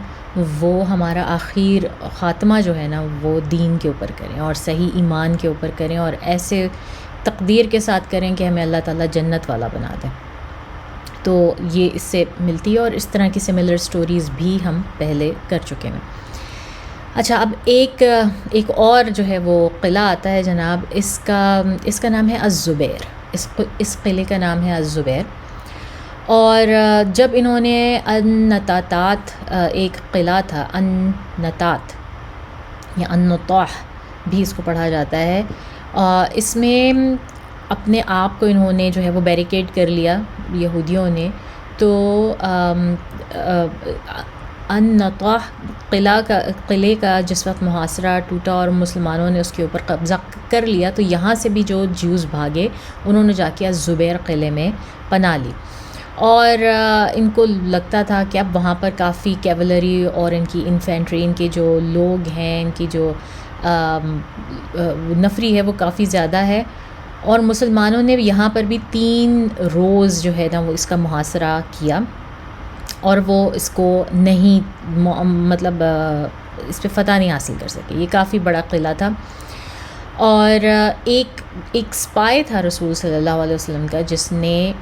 A: وہ ہمارا آخر خاتمہ جو ہے نا وہ دین کے اوپر کریں اور صحیح ایمان کے اوپر کریں, اور ایسے تقدیر کے ساتھ کریں کہ ہمیں اللہ تعالیٰ جنت والا بنا دیں. تو یہ اس سے ملتی ہے, اور اس طرح کی سملر سٹوریز بھی ہم پہلے کر چکے ہیں. اچھا, اب ایک اور جو ہے وہ قلعہ آتا ہے جناب, اس کا نام ہے الزبیر. اس قلعے کا نام ہے الزبیر. اور جب انہوں نے النطاطات, ایک قلعہ تھا النطاط یا النطاح بھی اس کو پڑھا جاتا ہے, اس میں اپنے آپ کو انہوں نے جو ہے وہ بیریکیڈ کر لیا یہودیوں نے. تو النطاح قلعے کا جس وقت محاصرہ ٹوٹا اور مسلمانوں نے اس کے اوپر قبضہ کر لیا, تو یہاں سے بھی جو جیوز بھاگے انہوں نے جا کے الزبیر قلعے میں پناہ لی. اور ان کو لگتا تھا کہ اب وہاں پر کافی کیولری اور ان کی انفینٹری, ان کے جو لوگ ہیں, ان کی جو نفری ہے وہ کافی زیادہ ہے, اور مسلمانوں نے یہاں پر بھی 3 روز جو ہے نا وہ اس کا محاصرہ کیا, اور وہ اس کو نہیں مطلب اس پہ فتح نہیں حاصل کر سکے. یہ کافی بڑا قلعہ تھا. اور ایک سپائی تھا رسول صلی اللہ علیہ وسلم کا, جس نے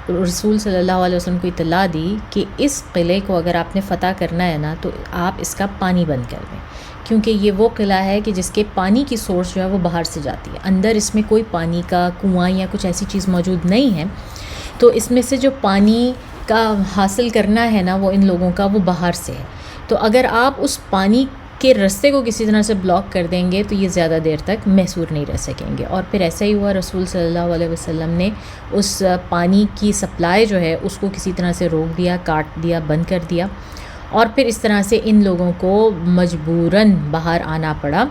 A: رسول صلی اللہ علیہ وسلم کو اطلاع دی کہ اس قلعے کو اگر آپ نے فتح کرنا ہے نا تو آپ اس کا پانی بند کر دیں, کیونکہ یہ وہ قلعہ ہے کہ جس کے پانی کی سورس جو ہے وہ باہر سے جاتی ہے, اندر اس میں کوئی پانی کا کنواں یا کچھ ایسی چیز موجود نہیں ہے. تو اس میں سے جو پانی کا حاصل کرنا ہے نا وہ ان لوگوں کا وہ باہر سے ہے. تو اگر آپ اس پانی کے رستے کو کسی طرح سے بلاک کر دیں گے تو یہ زیادہ دیر تک محصور نہیں رہ سکیں گے. اور پھر ایسا ہی ہوا, رسول صلی اللہ علیہ وسلم نے اس پانی کی سپلائی جو ہے اس کو کسی طرح سے روک دیا, کاٹ دیا, بند کر دیا, اور پھر اس طرح سے ان لوگوں کو مجبوراً باہر آنا پڑا,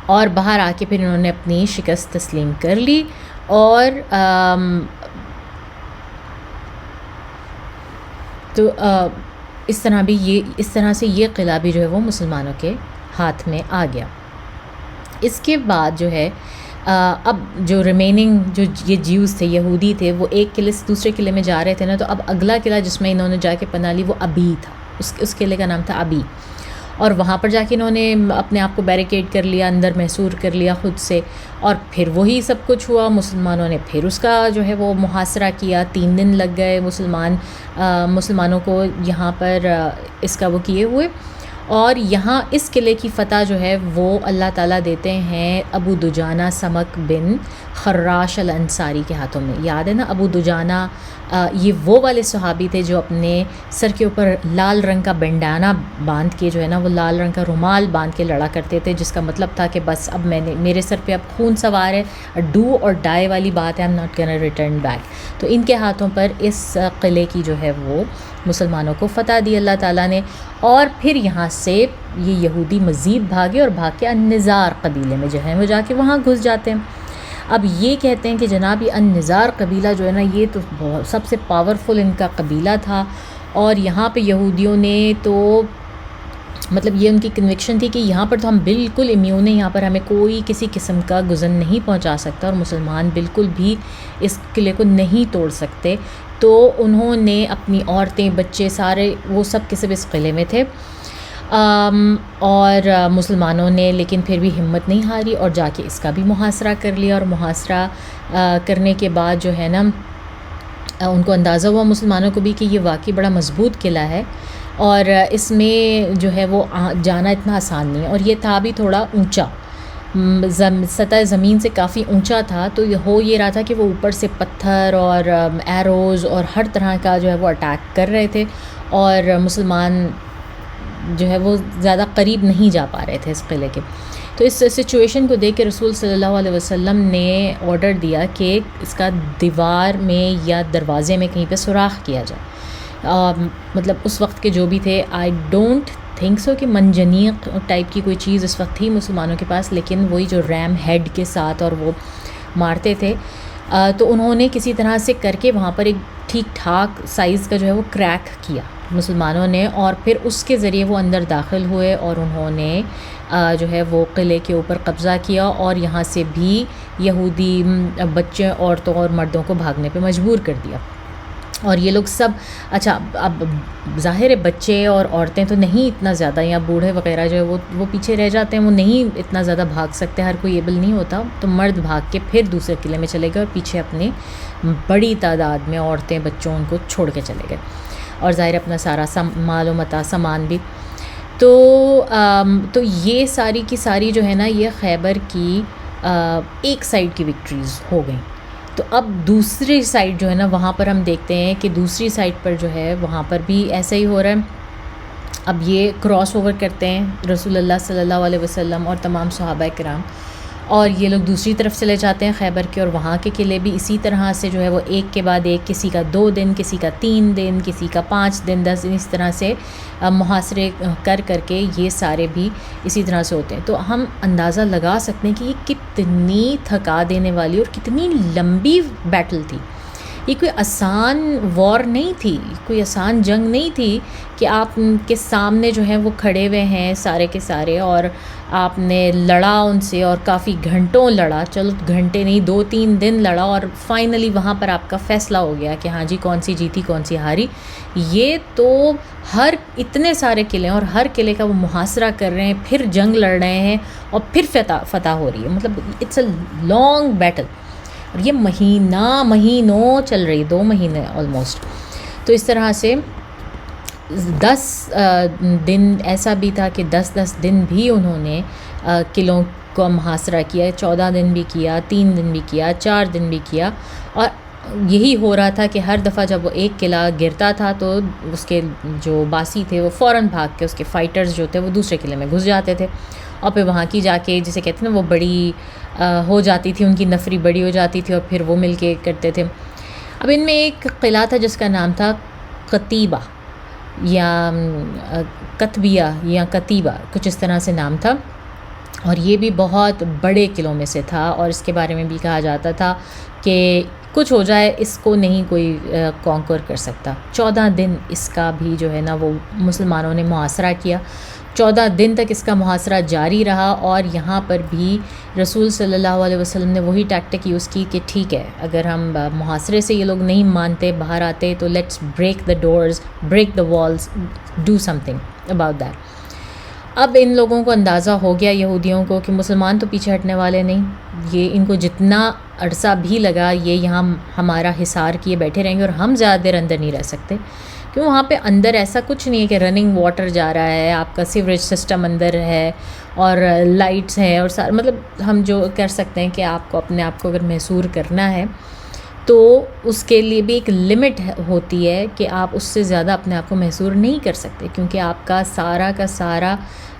A: اور باہر آ کے پھر انہوں نے اپنی شکست تسلیم کر لی. اور تو اس طرح سے یہ قلعہ بھی جو ہے وہ مسلمانوں کے ہاتھ میں آ گیا. اس کے بعد جو ہے اب جو ریمیننگ جو یہ جیوز تھے, یہودی تھے, وہ ایک قلعے سے دوسرے قلعے میں جا رہے تھے نا, تو اب اگلا قلعہ جس میں انہوں نے جا کے پناہ لی وہ ابی تھا. اس قلعے کا نام تھا ابی, اور وہاں پر جا کے انہوں نے اپنے آپ کو بیریکیڈ کر لیا, اندر محصور کر لیا خود سے. اور پھر وہی سب کچھ ہوا, مسلمانوں نے پھر اس کا جو ہے وہ محاصرہ کیا. 3 دن لگ گئے مسلمانوں کو یہاں پر اس کا وہ کیے ہوئے. اور یہاں اس قلعے کی فتح جو ہے وہ اللہ تعالیٰ دیتے ہیں ابو دجانہ سمک بن خراش الانصاری کے ہاتھوں میں. یاد ہے نا, ابو دجانہ یہ وہ والے صحابی تھے جو اپنے سر کے اوپر لال رنگ کا بنڈانہ باندھ کے جو ہے نا وہ لال رنگ کا رومال باندھ کے لڑا کرتے تھے, جس کا مطلب تھا کہ بس اب میرے سر پہ اب خون سوار ہے, ڈو اور ڈائی والی بات ہے, I am not gonna return back. تو ان کے ہاتھوں پر اس قلعے کی جو ہے وہ مسلمانوں کو فتح دی اللہ تعالیٰ نے. اور پھر یہاں سے یہ یہودی مزید بھاگے اور بھاگ کے النزار قبیلے میں جو ہے وہ جا کے وہاں گھس جاتے ہیں. اب یہ کہتے ہیں کہ جناب یہ النزار قبیلہ جو ہے نا یہ تو سب سے پاورفل ان کا قبیلہ تھا, اور یہاں پہ یہودیوں نے تو مطلب یہ ان کی کنوکشن تھی کہ یہاں پر تو ہم بالکل امیون ہیں, یہاں پر ہمیں کوئی کسی قسم کا گزن نہیں پہنچا سکتا, اور مسلمان بالکل بھی اس قلعے کو نہیں توڑ سکتے. تو انہوں نے اپنی عورتیں, بچے, سارے وہ سب کے سب اس قلعے میں تھے. اور مسلمانوں نے لیکن پھر بھی ہمت نہیں ہاری اور جا کے اس کا بھی محاصرہ کر لیا، اور محاصرہ کرنے کے بعد جو ہے نا ان کو اندازہ ہوا مسلمانوں کو بھی کہ یہ واقعی بڑا مضبوط قلعہ ہے اور اس میں جو ہے وہ جانا اتنا آسان نہیں ہے، اور یہ تھا بھی تھوڑا اونچا، سطح زمین سے کافی اونچا تھا، تو یہ ہو یہ رہا تھا کہ وہ اوپر سے پتھر اور ایروز اور ہر طرح کا جو ہے وہ اٹیک کر رہے تھے، اور مسلمان جو ہے وہ زیادہ قریب نہیں جا پا رہے تھے اس قلعے کے۔ تو اس سچویشن کو دیکھ کے رسول صلی اللہ علیہ وسلم نے آرڈر دیا کہ اس کا دیوار میں یا دروازے میں کہیں پہ سوراخ کیا جائے۔ مطلب اس وقت کے جو بھی تھے، آئی ڈونٹ تھنک سو کہ منجنیق ٹائپ کی کوئی چیز اس وقت تھی مسلمانوں کے پاس، لیکن وہی جو ریم ہیڈ کے ساتھ اور وہ مارتے تھے، تو انہوں نے کسی طرح سے کر کے وہاں پر ایک ٹھیک ٹھاک سائز کا جو ہے وہ کریک کیا مسلمانوں نے، اور پھر اس کے ذریعے وہ اندر داخل ہوئے اور انہوں نے جو ہے وہ قلعے کے اوپر قبضہ کیا، اور یہاں سے بھی یہودی بچے، عورتوں اور مردوں کو بھاگنے پہ مجبور کر دیا۔ اور یہ لوگ سب اچھا، اب ظاہر ہے بچے اور عورتیں تو نہیں اتنا زیادہ، یا بوڑھے وغیرہ جو ہے وہ پیچھے رہ جاتے ہیں، وہ نہیں اتنا زیادہ بھاگ سکتے، ہر کوئی ایبل نہیں ہوتا، تو مرد بھاگ کے پھر دوسرے قلعے میں چلے گئے اور پیچھے اپنے بڑی تعداد میں عورتیں بچوں ان کو چھوڑ کے چلے گئے، اور ظاہر اپنا سارا مال و متاع سامان بھی۔ تو یہ ساری کی ساری جو ہے نا یہ خیبر کی ایک سائڈ کی وکٹریز ہو گئیں۔ تو اب دوسری سائڈ جو ہے نا وہاں پر ہم دیکھتے ہیں کہ دوسری سائڈ پر جو ہے وہاں پر بھی ایسا ہی ہو رہا ہے۔ اب یہ کراس اوور کرتے ہیں رسول اللہ صلی اللہ علیہ وسلم اور تمام صحابہ کرام، اور یہ لوگ دوسری طرف چلے جاتے ہیں خیبر کے، اور وہاں کے قلعے بھی اسی طرح سے جو ہے وہ ایک کے بعد ایک، کسی کا 2 دن، کسی کا 3 دن، کسی کا 5 دن، 10 دن، اس طرح سے محاصرے کر کے یہ سارے بھی اسی طرح سے ہوتے ہیں۔ تو ہم اندازہ لگا سکتے ہیں کہ یہ کتنی تھکا دینے والی اور کتنی لمبی بیٹل تھی۔ یہ کوئی آسان وار نہیں تھی، کوئی آسان جنگ نہیں تھی کہ آپ کے سامنے جو ہے وہ کھڑے ہوئے ہیں سارے کے سارے، اور آپ نے لڑا ان سے اور کافی گھنٹوں لڑا، چلو گھنٹے نہیں 2-3 دن لڑا، اور فائنلی وہاں پر آپ کا فیصلہ ہو گیا کہ ہاں جی کون سی جیتی کون سی ہاری۔ یہ تو اتنے سارے قلعے اور ہر قلعے کا وہ محاصرہ کر رہے ہیں، پھر جنگ لڑ رہے ہیں، اور پھر فتح ہو رہی ہے، مطلب اٹس اے لانگ بیٹل، اور یہ مہینوں چل رہی، 2 مہینے آلموسٹ۔ تو اس طرح سے 10 دن ایسا بھی تھا کہ 10 دن بھی انہوں نے قلعوں کو محاصرہ کیا، 14 دن بھی کیا، 3 دن بھی کیا، 4 دن بھی کیا، اور یہی ہو رہا تھا کہ ہر دفعہ جب وہ ایک قلعہ گرتا تھا تو اس کے جو باسی تھے وہ فوراً بھاگ کے، اس کے فائٹرز جو تھے وہ دوسرے قلعے میں گھس جاتے تھے، اور پھر وہاں کی جا کے جسے کہتے ہیں نا وہ بڑی ہو جاتی تھی، ان کی نفری بڑی ہو جاتی تھی، اور پھر وہ مل کے کرتے تھے۔ اب ان میں ایک قلعہ تھا جس کا نام تھا قتیبہ یا کتبیہ یا کتیبہ، کچھ اس طرح سے نام تھا، اور یہ بھی بہت بڑے قلعوں میں سے تھا، اور اس کے بارے میں بھی کہا جاتا تھا کہ کچھ ہو جائے اس کو نہیں کوئی کانکر کر سکتا۔ 14 دن اس کا بھی جو ہے نا وہ مسلمانوں نے محاصرہ کیا، 14 دن تک اس کا محاصرہ جاری رہا، اور یہاں پر بھی رسول صلی اللہ علیہ وسلم نے وہی ٹیکٹک یوز کی کہ ٹھیک ہے اگر ہم محاصرے سے یہ لوگ نہیں مانتے، باہر آتے، تو let's break the doors, break the walls, do something about that. اب ان لوگوں کو اندازہ ہو گیا یہودیوں کو کہ مسلمان تو پیچھے ہٹنے والے نہیں، یہ ان کو جتنا عرصہ بھی لگا یہ یہاں ہمارا حصار کیے بیٹھے رہیں گے، اور ہم زیادہ دیر اندر نہیں رہ سکتے، کیوں وہاں پہ اندر ایسا کچھ نہیں ہے کہ رننگ واٹر جا رہا ہے، آپ کا سیوریج سسٹم اندر ہے، اور لائٹس ہیں، اور مطلب ہم جو کر سکتے ہیں کہ آپ کو اپنے آپ کو اگر محصور کرنا ہے تو اس کے لیے بھی ایک لمٹ ہوتی ہے کہ آپ اس سے زیادہ اپنے آپ کو محصور نہیں کر سکتے، کیونکہ آپ کا سارا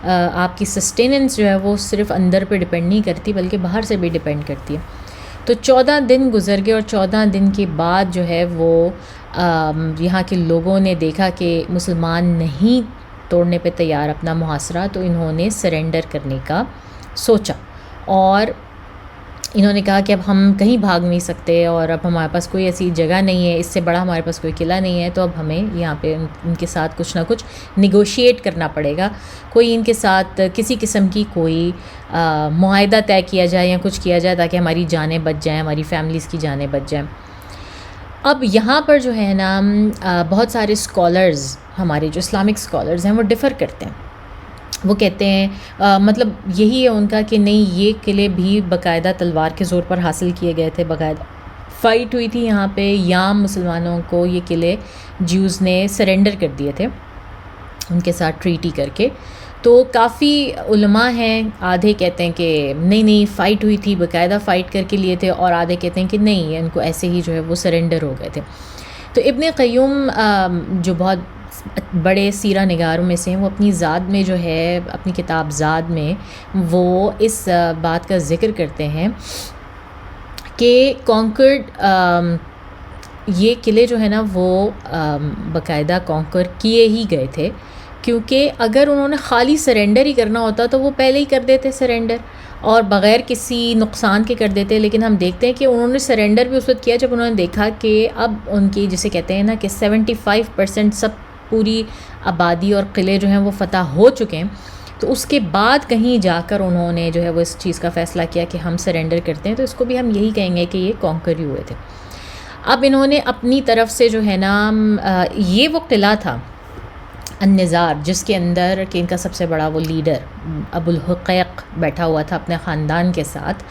A: آپ کی سسٹیننس جو ہے وہ صرف اندر پہ ڈپینڈ نہیں کرتی بلکہ باہر سے بھی ڈپینڈ کرتی ہے۔ تو 14 دن گزر گئے، اور 14 دن کے بعد جو ہے وہ یہاں کے لوگوں نے دیکھا کہ مسلمان نہیں توڑنے پہ تیار اپنا محاصرہ، تو انہوں نے سرنڈر کرنے کا سوچا، اور انہوں نے کہا کہ اب ہم کہیں بھاگ نہیں سکتے، اور اب ہمارے پاس کوئی ایسی جگہ نہیں ہے، اس سے بڑا ہمارے پاس کوئی قلعہ نہیں ہے، تو اب ہمیں یہاں پہ ان کے ساتھ کچھ نہ کچھ نیگوشیٹ کرنا پڑے گا، کوئی ان کے ساتھ کسی قسم کی کوئی معاہدہ طے کیا جائے یا کچھ کیا جائے تاکہ ہماری جانیں بچ جائیں، ہماری فیملیز کی جانیں بچ جائیں۔ اب یہاں پر جو ہے نا بہت سارے اسکالرز، ہمارے جو اسلامک اسکالرز ہیں وہ ڈفر کرتے ہیں وہ کہتے ہیں مطلب یہی ہے ان کا کہ نہیں، یہ قلعے بھی باقاعدہ تلوار کے زور پر حاصل کیے گئے تھے، باقاعدہ فائٹ ہوئی تھی یہاں پہ، یام مسلمانوں کو یہ قلعے جیوز نے سرنڈر کر دیے تھے ان کے ساتھ ٹریٹی کر کے. تو کافی علماء ہیں، آدھے کہتے ہیں کہ نہیں فائٹ ہوئی تھی، باقاعدہ فائٹ کر کے لیے تھے، اور آدھے کہتے ہیں کہ نہیں، ان کو ایسے ہی جو ہے وہ سرنڈر ہو گئے تھے. تو ابن قیوم جو بہت بڑے سیرہ نگاروں میں سے ہیں، وہ اپنی زاد میں جو ہے، اپنی کتاب زاد میں وہ اس بات کا ذکر کرتے ہیں کہ کانکرڈ یہ قلعے جو ہے نا وہ باقاعدہ کانکر کیے ہی گئے تھے، کیونکہ اگر انہوں نے خالی سرنڈر ہی کرنا ہوتا تو وہ پہلے ہی کر دیتے سرنڈر، اور بغیر کسی نقصان کے کر دیتے. لیکن ہم دیکھتے ہیں کہ انہوں نے سرنڈر بھی اس وقت کیا جب انہوں نے دیکھا کہ اب ان کی جسے کہتے ہیں نا کہ 75% سب پوری آبادی اور قلعے جو ہیں وہ فتح ہو چکے ہیں. تو اس کے بعد کہیں جا کر انہوں نے جو ہے وہ اس چیز کا فیصلہ کیا کہ ہم سرنڈر کرتے ہیں. تو اس کو بھی ہم یہی کہیں گے کہ یہ کانکر ہی ہوئے تھے. اب انہوں نے اپنی طرف سے جو ہے نا یہ وہ قلعہ تھا النزار، جس کے اندر کہ ان کا سب سے بڑا وہ لیڈر ابو الحقیق بیٹھا ہوا تھا اپنے خاندان کے ساتھ،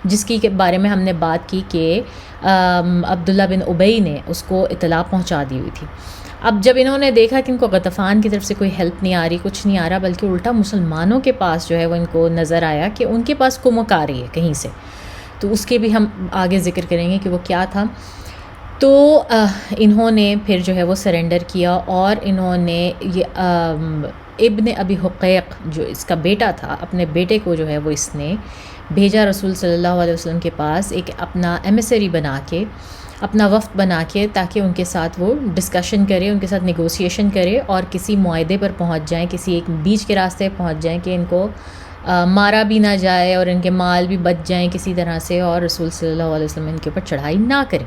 A: جس کی کے بارے میں ہم نے بات کی کہ عبداللہ بن ابی نے اس کو اطلاع پہنچا دی ہوئی تھی. اب جب انہوں نے دیکھا کہ ان کو غطفان کی طرف سے کوئی ہیلپ نہیں آ رہی، کچھ نہیں آ رہا، بلکہ الٹا مسلمانوں کے پاس جو ہے وہ ان کو نظر آیا کہ ان کے پاس کمک آ رہی ہے کہیں سے، تو اس کے بھی ہم آگے ذکر کریں گے کہ وہ کیا تھا. تو انہوں نے پھر جو ہے وہ سرنڈر کیا، اور انہوں نے یہ ابن ابی حقیق جو اس کا بیٹا تھا، اپنے بیٹے کو جو ہے وہ اس نے بھیجا رسول صلی اللہ علیہ وسلم کے پاس، ایک اپنا ایمیسری بنا کے، اپنا وفد بنا کے، تاکہ ان کے ساتھ وہ ڈسکشن کرے، ان کے ساتھ نیگوسیشن کرے اور کسی معاہدے پر پہنچ جائیں، کسی ایک بیچ کے راستے پہنچ جائیں کہ ان کو مارا بھی نہ جائے اور ان کے مال بھی بچ جائیں کسی طرح سے، اور رسول صلی اللہ علیہ وسلم ان کے اوپر چڑھائی نہ کریں.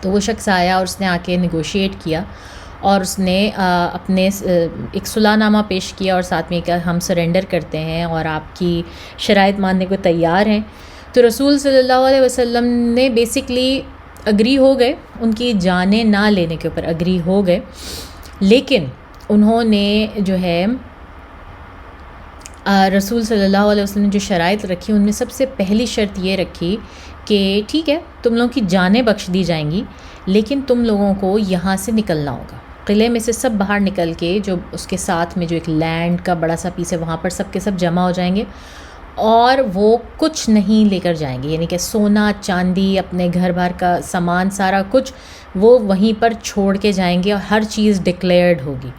A: تو وہ شخص آیا اور اس نے آ کے نیگوشیٹ کیا، اور اس نے اپنے ایک صلح نامہ پیش کیا، اور ساتھ میں کہا ہم سرنڈر کرتے ہیں اور آپ کی شرائط ماننے کو تیار ہیں. تو رسول صلی اللہ علیہ وسلم نے بیسکلی اگری ہو گئے، ان کی جانیں نہ لینے کے اوپر اگری ہو گئے. لیکن انہوں نے جو ہے رسول صلی اللہ علیہ وسلم نے جو شرائط رکھی، ان میں سب سے پہلی شرط یہ رکھی کہ ٹھیک ہے، تم لوگوں کی جانیں بخش دی جائیں گی، لیکن تم لوگوں کو یہاں سے نکلنا ہوگا. قلعے میں سے سب باہر نکل کے، جو اس کے ساتھ میں جو ایک لینڈ کا بڑا سا پیس ہے، وہاں پر سب کے سب جمع ہو جائیں گے، اور وہ کچھ نہیں لے کر جائیں گے، یعنی کہ سونا چاندی، اپنے گھر بار کا سامان، سارا کچھ وہ وہیں پر چھوڑ کے جائیں گے، اور ہر چیز ڈکلیئرڈ ہوگی،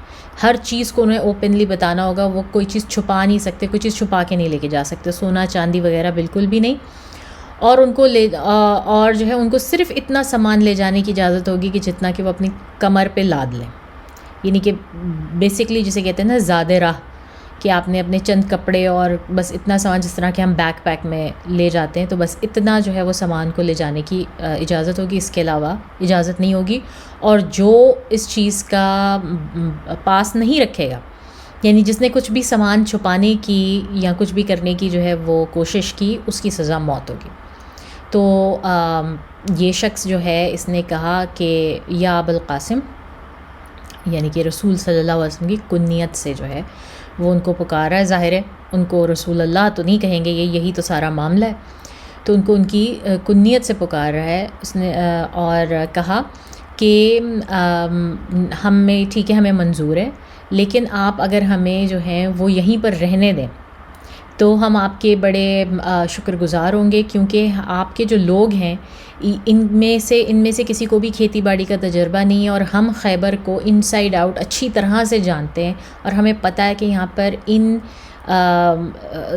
A: ہر چیز کو انہیں اوپنلی بتانا ہوگا. وہ کوئی چیز چھپا نہیں سکتے، کوئی چیز چھپا کے نہیں لے کے جا سکتے، سونا چاندی وغیرہ بالکل بھی نہیں. اور ان کو اور جو ہے ان کو صرف اتنا سامان لے جانے کی اجازت ہوگی کہ جتنا کہ وہ اپنی کمر پہ لاد لیں، یعنی کہ بیسکلی جسے کہتے ہیں نا زیادہ راہ، کہ آپ نے اپنے چند کپڑے اور بس اتنا سامان، جس طرح کہ ہم بیک پیک میں لے جاتے ہیں، تو بس اتنا جو ہے وہ سامان کو لے جانے کی اجازت ہوگی، اس کے علاوہ اجازت نہیں ہوگی. اور جو اس چیز کا پاس نہیں رکھے گا، یعنی جس نے کچھ بھی سامان چھپانے کی یا کچھ بھی کرنے کی جو ہے وہ کوشش کی، اس کی سزا موت ہوگی. تو یہ شخص جو ہے اس نے کہا کہ یا ابو القاسم، یعنی کہ رسول صلی اللہ علیہ وسلم کی کنیت سے جو ہے وہ ان کو پکارا ہے. ظاہر ہے ان کو رسول اللہ تو نہیں کہیں گے، یہی تو سارا معاملہ ہے، تو ان کو ان کی کنیت سے پکار رہا ہے. اس نے اور کہا کہ ہمیں ٹھیک ہے، ہمیں منظور ہے، لیکن آپ اگر ہمیں جو ہیں وہ یہیں پر رہنے دیں تو ہم آپ کے بڑے شکر گزار ہوں گے، کیونکہ آپ کے جو لوگ ہیں ان میں سے کسی کو بھی کھیتی باڑی کا تجربہ نہیں ہے، اور ہم خیبر کو ان سائڈ آؤٹ اچھی طرح سے جانتے ہیں، اور ہمیں پتہ ہے کہ یہاں پر ان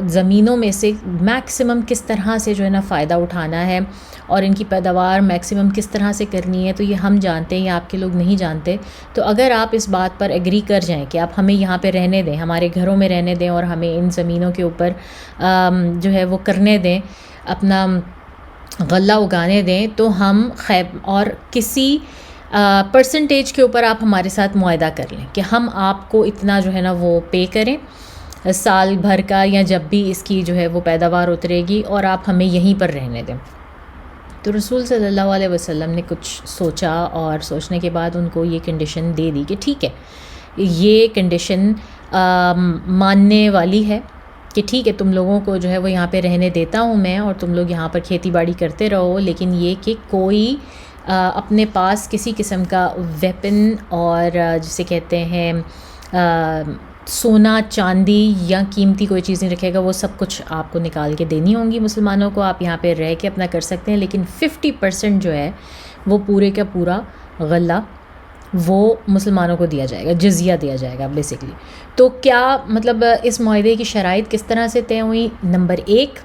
A: زمینوں میں سے میکسیمم کس طرح سے جو ہے نا فائدہ اٹھانا ہے، اور ان کی پیداوار میکسیمم کس طرح سے کرنی ہے، تو یہ ہم جانتے ہیں، یہ آپ کے لوگ نہیں جانتے. تو اگر آپ اس بات پر ایگری کر جائیں کہ آپ ہمیں یہاں پہ رہنے دیں، ہمارے گھروں میں رہنے دیں، اور ہمیں ان زمینوں کے اوپر جو ہے وہ کرنے دیں، اپنا غلہ اگانے دیں، تو ہم اور کسی پرسنٹیج کے اوپر آپ ہمارے ساتھ معاہدہ کر لیں کہ ہم آپ کو اتنا جو ہے نا وہ پے کریں سال بھر کا، یا جب بھی اس کی جو ہے وہ پیداوار اترے گی، اور آپ ہمیں یہیں پر رہنے دیں. تو رسول صلی اللہ علیہ وسلم نے کچھ سوچا، اور سوچنے کے بعد ان کو یہ کنڈیشن دے دی کہ ٹھیک ہے، یہ کنڈیشن ماننے والی ہے کہ ٹھیک ہے تم لوگوں کو جو ہے وہ یہاں پہ رہنے دیتا ہوں میں، اور تم لوگ یہاں پر کھیتی باڑی کرتے رہو، لیکن یہ کہ کوئی اپنے پاس کسی قسم کا ویپن اور جسے کہتے ہیں سونا چاندی یا قیمتی کوئی چیز نہیں رکھے گا، وہ سب کچھ آپ کو نکال کے دینی ہوں گی مسلمانوں کو. آپ یہاں پہ رہ کے اپنا کر سکتے ہیں، لیکن 50% جو ہے وہ پورے کا پورا غلہ وہ مسلمانوں کو دیا جائے گا، جزیہ دیا جائے گا بیسکلی. تو کیا مطلب اس معاہدے کی شرائط کس طرح سے طے ہوئی؟ نمبر 1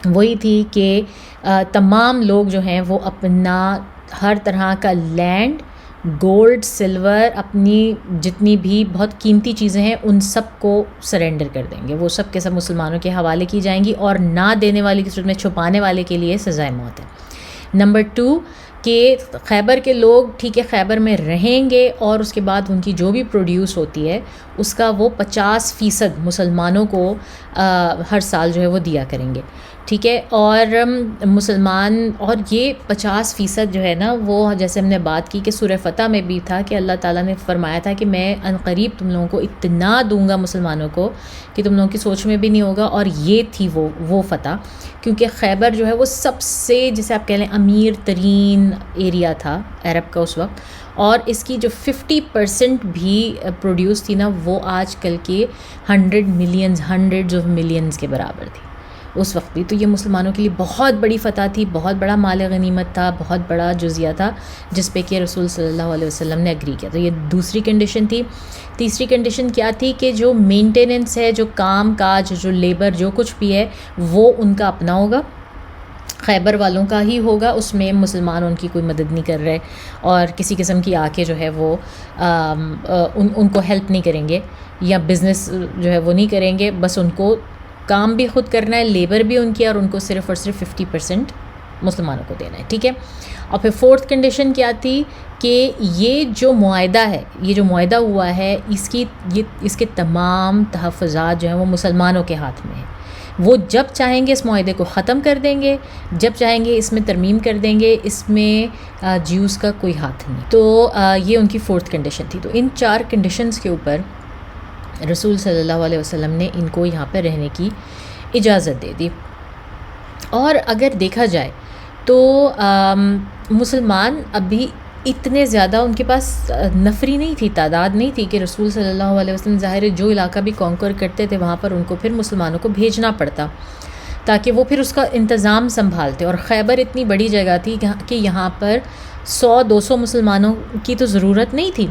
A: وہی تھی کہ تمام لوگ جو ہیں وہ اپنا ہر طرح کا لینڈ، گولڈ، سلور، اپنی جتنی بھی بہت قیمتی چیزیں ہیں ان سب کو سرنڈر کر دیں گے. وہ سب کے سب مسلمانوں کے حوالے کی جائیں گی، اور نہ دینے والے کی صورت میں چھپانے والے کے لیے سزائے موت ہے. نمبر 2 کہ خیبر کے لوگ ٹھیک ہے خیبر میں رہیں گے، اور اس کے بعد ان کی جو بھی پروڈیوس ہوتی ہے اس کا وہ 50% مسلمانوں کو ہر سال جو ہے وہ دیا کریں گے. ٹھیک ہے، اور مسلمان، اور یہ 50% جو ہے نا وہ جیسے ہم نے بات کی کہ سورہ فتح میں بھی تھا کہ اللہ تعالیٰ نے فرمایا تھا کہ میں عنقریب تم لوگوں کو اتنا دوں گا مسلمانوں کو کہ تم لوگوں کی سوچ میں بھی نہیں ہوگا. اور یہ تھی وہ فتح، کیونکہ خیبر جو ہے وہ سب سے جسے آپ کہہ لیں امیر ترین ایریا تھا عرب کا اس وقت، اور اس کی جو 50% بھی پروڈیوس تھی نا وہ آج کل کے 100 ملینز کے برابر تھی اس وقت بھی. تو یہ مسلمانوں کے لیے بہت بڑی فتح تھی، بہت بڑا مال غنیمت تھا، بہت بڑا جزیہ تھا جس پہ کہ رسول صلی اللہ علیہ وسلم نے اگری کیا. تو یہ دوسری کنڈیشن تھی. تیسری کنڈیشن کیا تھی کہ جو مینٹیننس ہے، جو کام کاج، جو لیبر، جو کچھ بھی ہے وہ ان کا اپنا ہوگا، خیبر والوں کا ہی ہوگا. اس میں مسلمان ان کی کوئی مدد نہیں کر رہے اور کسی قسم کی آ کے جو ہے وہ ان کو ہیلپ نہیں کریں گے، یا بزنس جو ہے وہ نہیں کریں گے. بس ان کو کام بھی خود کرنا ہے، لیبر بھی ان کی، اور ان کو صرف اور صرف 50% مسلمانوں کو دینا ہے. ٹھیک ہے. اور پھر 4تھ کنڈیشن کیا تھی کہ یہ جو معاہدہ ہے، یہ جو معاہدہ ہوا ہے، اس کے تمام تحفظات جو ہیں وہ مسلمانوں کے ہاتھ میں ہیں. وہ جب چاہیں گے اس معاہدے کو ختم کر دیں گے، جب چاہیں گے اس میں ترمیم کر دیں گے، اس میں جیوز کا کوئی ہاتھ نہیں. تو یہ ان کی 4تھ کنڈیشن تھی. تو ان 4 کنڈیشنز کے اوپر رسول صلی اللہ علیہ وسلم نے ان کو یہاں پہ رہنے کی اجازت دے دی. اور اگر دیکھا جائے تو مسلمان ابھی اتنے زیادہ ان کے پاس نفری نہیں تھی، تعداد نہیں تھی کہ رسول صلی اللہ علیہ وسلم ظاہر ہے جو علاقہ بھی کانکر کرتے تھے وہاں پر ان کو پھر مسلمانوں کو بھیجنا پڑتا تاکہ وہ پھر اس کا انتظام سنبھالتے. اور خیبر اتنی بڑی جگہ تھی کہ یہاں پر 100-200 مسلمانوں کی تو ضرورت نہیں تھی،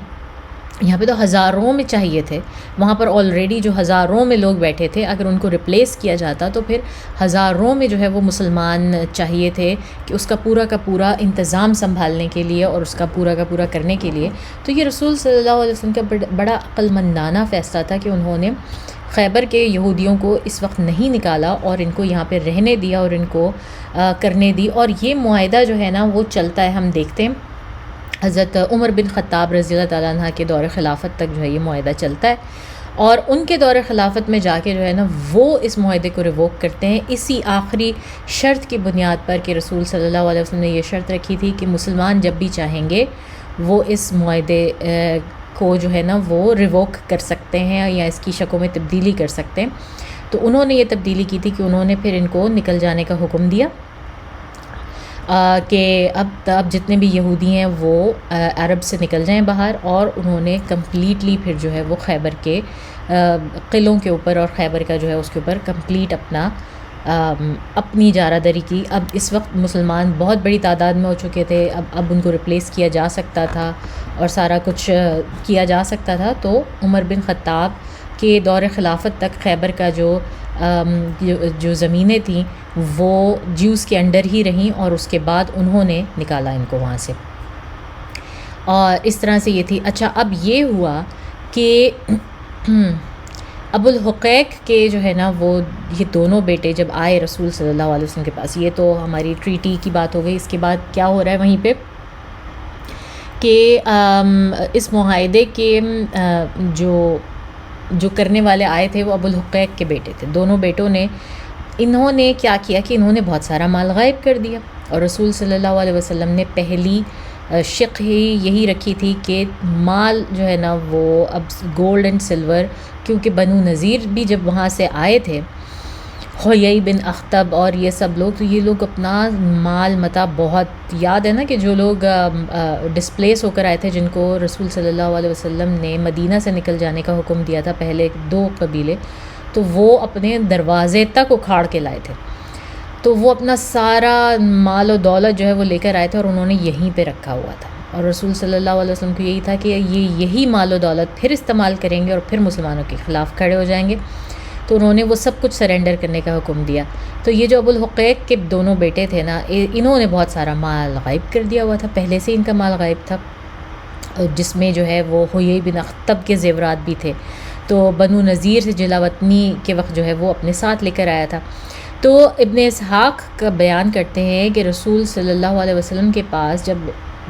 A: یہاں پہ تو ہزاروں میں چاہیے تھے. وہاں پر آلریڈی جو ہزاروں میں لوگ بیٹھے تھے، اگر ان کو ریپلیس کیا جاتا تو پھر ہزاروں میں جو ہے وہ مسلمان چاہیے تھے کہ اس کا پورا انتظام سنبھالنے کے لیے اور اس کا پورا کرنے کے لیے. تو یہ رسول صلی اللہ علیہ وسلم کا بڑا عقل مندانہ فیصلہ تھا کہ انہوں نے خیبر کے یہودیوں کو اس وقت نہیں نکالا اور ان کو یہاں پہ رہنے دیا اور ان کو کرنے دی. اور یہ معاہدہ جو ہے نا وہ چلتا ہے، ہم دیکھتے ہیں حضرت عمر بن خطاب رضی اللہ تعالیٰ عنہ کے دور خلافت تک جو ہے یہ معاہدہ چلتا ہے. اور ان کے دور خلافت میں جا کے جو ہے نا وہ اس معاہدے کو ریووک کرتے ہیں اسی آخری شرط کی بنیاد پر کہ رسول صلی اللہ علیہ وسلم نے یہ شرط رکھی تھی کہ مسلمان جب بھی چاہیں گے وہ اس معاہدے کو جو ہے نا وہ ریووک کر سکتے ہیں یا اس کی شکوں میں تبدیلی کر سکتے ہیں. تو انہوں نے یہ تبدیلی کی تھی کہ انہوں نے پھر ان کو نکل جانے کا حکم دیا کہ اب جتنے بھی یہودی ہیں وہ عرب سے نکل جائیں باہر. اور انہوں نے کمپلیٹلی پھر جو ہے وہ خیبر کے قلعوں کے اوپر اور خیبر کا جو ہے اس کے اوپر کمپلیٹ اپنی جارہ داری کی. اب اس وقت مسلمان بہت بڑی تعداد میں ہو چکے تھے، اب ان کو ریپلیس کیا جا سکتا تھا اور سارا کچھ کیا جا سکتا تھا. تو عمر بن خطاب کے دور خلافت تک خیبر کا جو زمینیں تھیں وہ جیوز کے انڈر ہی رہیں، اور اس کے بعد انہوں نے نکالا ان کو وہاں سے. اور اس طرح سے یہ تھی. اچھا، اب یہ ہوا کہ ابو الحقیق کے جو ہے نا وہ یہ دونوں بیٹے جب آئے رسول صلی اللہ علیہ وسلم کے پاس، یہ تو ہماری ٹریٹی کی بات ہو گئی. اس کے بعد کیا ہو رہا ہے وہیں پہ کہ اس معاہدے کے جو کرنے والے آئے تھے وہ ابو الحقیق کے بیٹے تھے. دونوں بیٹوں نے انہوں نے کیا کیا کہ انہوں نے بہت سارا مال غائب کر دیا، اور رسول صلی اللہ علیہ وسلم نے پہلی شق ہی یہی رکھی تھی کہ مال جو ہے نا وہ اب گولڈ اینڈ سلور، کیونکہ بنو نذیر بھی جب وہاں سے آئے تھے، حیی بن اخطب اور یہ سب لوگ، تو یہ لوگ اپنا مال متاع بہت، یاد ہے نا کہ جو لوگ ڈسپلیس ہو کر آئے تھے، جن کو رسول صلی اللہ علیہ وسلم نے مدینہ سے نکل جانے کا حکم دیا تھا، پہلے 2 قبیلے، تو وہ اپنے دروازے تک اکھاڑ کے لائے تھے، تو وہ اپنا سارا مال و دولت جو ہے وہ لے کر آئے تھے اور انہوں نے یہیں پہ رکھا ہوا تھا، اور رسول صلی اللہ علیہ وسلم کو یہی تھا کہ یہی مال و دولت پھر استعمال کریں گے اور پھر مسلمانوں کے خلاف کھڑے ہو جائیں گے، تو انہوں نے وہ سب کچھ سرنڈر کرنے کا حکم دیا۔ تو یہ جو ابو الحقیق کے دونوں بیٹے تھے نا، انہوں نے بہت سارا مال غائب کر دیا ہوا تھا، پہلے سے ان کا مال غائب تھا، جس میں جو ہے وہ حیی بن اخطب کے زیورات بھی تھے، تو بنو نذیر سے جلاوطنی کے وقت جو ہے وہ اپنے ساتھ لے کر آیا تھا۔ تو ابن اسحاق کا بیان کرتے ہیں کہ رسول صلی اللہ علیہ وسلم کے پاس جب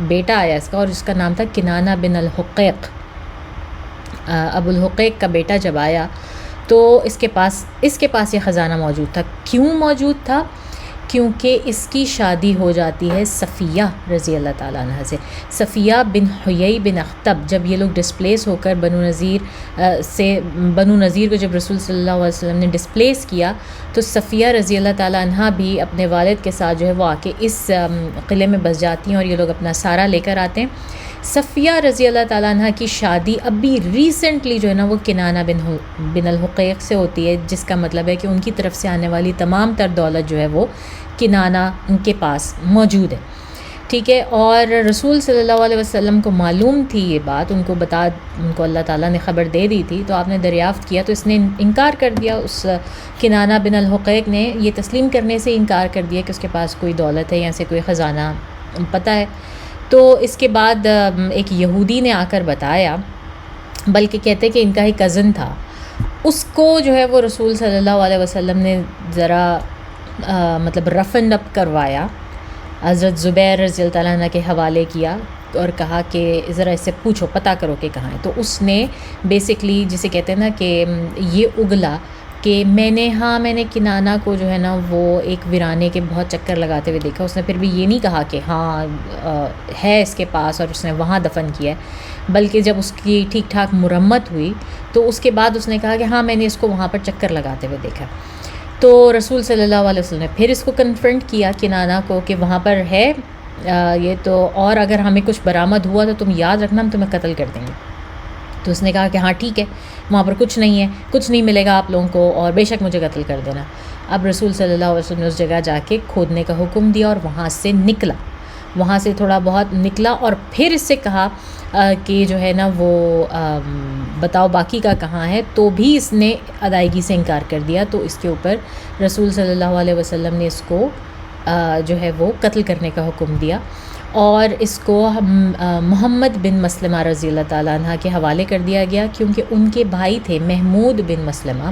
A: بیٹا آیا اس کا، اور اس کا نام تھا کنانہ بن الحقیق، ابو الحقیق کا بیٹا جب آیا تو اس کے پاس یہ خزانہ موجود تھا۔ کیوں موجود تھا؟ کیونکہ اس کی شادی ہو جاتی ہے صفیہ رضی اللہ تعالیٰ عنہ سے۔ صفیہ بن حیی بن اخطب، جب یہ لوگ ڈسپلیس ہو کر بنو نذیر کو جب رسول صلی اللہ علیہ وسلم نے ڈسپلیس کیا، تو صفیہ رضی اللہ تعالیٰ عنہ بھی اپنے والد کے ساتھ جو ہے وہ آ کے اس قلعے میں بس جاتی ہیں، اور یہ لوگ اپنا سارا لے کر آتے ہیں۔ صفیہ رضی اللہ تعالیٰ عنہ کی شادی ابھی ریسنٹلی جو ہے نا وہ کنانہ بن الحقیق سے ہوتی ہے، جس کا مطلب ہے کہ ان کی طرف سے آنے والی تمام تر دولت جو ہے وہ کنانہ ان کے پاس موجود ہے، ٹھیک ہے۔ اور رسول صلی اللہ علیہ وسلم کو معلوم تھی یہ بات، ان کو اللہ تعالیٰ نے خبر دے دی تھی، تو آپ نے دریافت کیا، تو اس نے انکار کر دیا، اس کنانہ بن الحقیق نے یہ تسلیم کرنے سے انکار کر دیا کہ اس کے پاس کوئی دولت ہے یا اسے کوئی خزانہ پتہ ہے۔ تو اس کے بعد ایک یہودی نے آ کر بتایا، بلکہ کہتے کہ ان کا ہی کزن تھا، اس کو جو ہے وہ رسول صلی اللہ علیہ وسلم نے ذرا مطلب رف اینڈ اپ کروایا، حضرت زبیر رضی اللہ تعالیٰ عنہ کے حوالے کیا اور کہا کہ ذرا اس سے پوچھو، پتہ کرو کہ کہاں ہے۔ تو اس نے بیسکلی جسے کہتے ہیں نا کہ یہ اگلا کہ میں نے کنانہ کو جو ہے نا وہ ایک ویرانے کے بہت چکر لگاتے ہوئے دیکھا، اس نے پھر بھی یہ نہیں کہا کہ ہاں ہے اس کے پاس اور اس نے وہاں دفن کیا ہے، بلکہ جب اس کی ٹھیک ٹھاک مرمت ہوئی تو اس کے بعد اس نے کہا کہ ہاں میں نے اس کو وہاں پر چکر لگاتے ہوئے دیکھا۔ تو رسول صلی اللہ علیہ وسلم نے پھر اس کو کنفرنٹ کیا کنانہ کو کہ وہاں پر ہے یہ تو، اور اگر ہمیں کچھ برآمد ہوا تو تم یاد رکھنا، ہم تمہیں قتل کر دیں گے۔ تو اس نے کہا کہ ہاں ٹھیک ہے، وہاں پر کچھ نہیں ہے، کچھ نہیں ملے گا آپ لوگوں کو، اور بے شک مجھے قتل کر دینا۔ اب رسول صلی اللہ علیہ وسلم نے اس جگہ جا کے کھودنے کا حکم دیا اور وہاں سے نکلا، وہاں سے تھوڑا بہت نکلا، اور پھر اس سے کہا کہ جو ہے نا وہ بتاؤ باقی کا کہاں ہے، تو بھی اس نے ادائیگی سے انکار کر دیا۔ تو اس کے اوپر رسول صلی اللہ علیہ وسلم نے اس کو جو ہے وہ قتل کرنے کا حکم دیا، اور اس کو محمد بن مسلمہ رضی اللہ تعالیٰ عنہ کے حوالے کر دیا گیا، کیونکہ ان کے بھائی تھے محمود بن مسلمہ،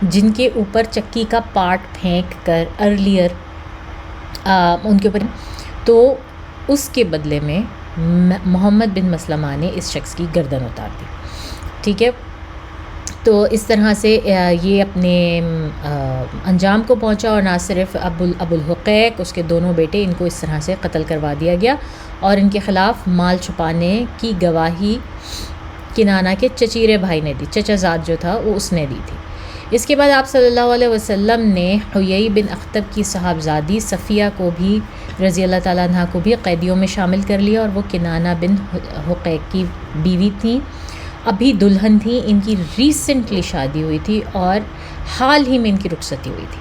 A: جن کے اوپر چکی کا پارٹ پھینک کر ارلیئر ان کے اوپر، تو اس کے بدلے میں محمد بن مسلمہ نے اس شخص کی گردن اتار دی، ٹھیک ہے۔ تو اس طرح سے یہ اپنے انجام کو پہنچا، اور نہ صرف ابو الحقیق، اس کے دونوں بیٹے، ان کو اس طرح سے قتل کروا دیا گیا، اور ان کے خلاف مال چھپانے کی گواہی کنانہ کے چچیرے بھائی نے دی، چچا زاد جو تھا وہ اس نے دی تھی۔ اس کے بعد آپ صلی اللہ علیہ وسلم نے حیی بن اخطب کی صاحبزادی صفیہ کو بھی رضی اللہ تعالیٰ عنہ کو بھی قیدیوں میں شامل کر لیا، اور وہ کنانہ بن حقیق کی بیوی تھیں، ابھی دلہن تھیں، ان کی ریسنٹلی شادی ہوئی تھی اور حال ہی میں ان کی رخصتی ہوئی تھی،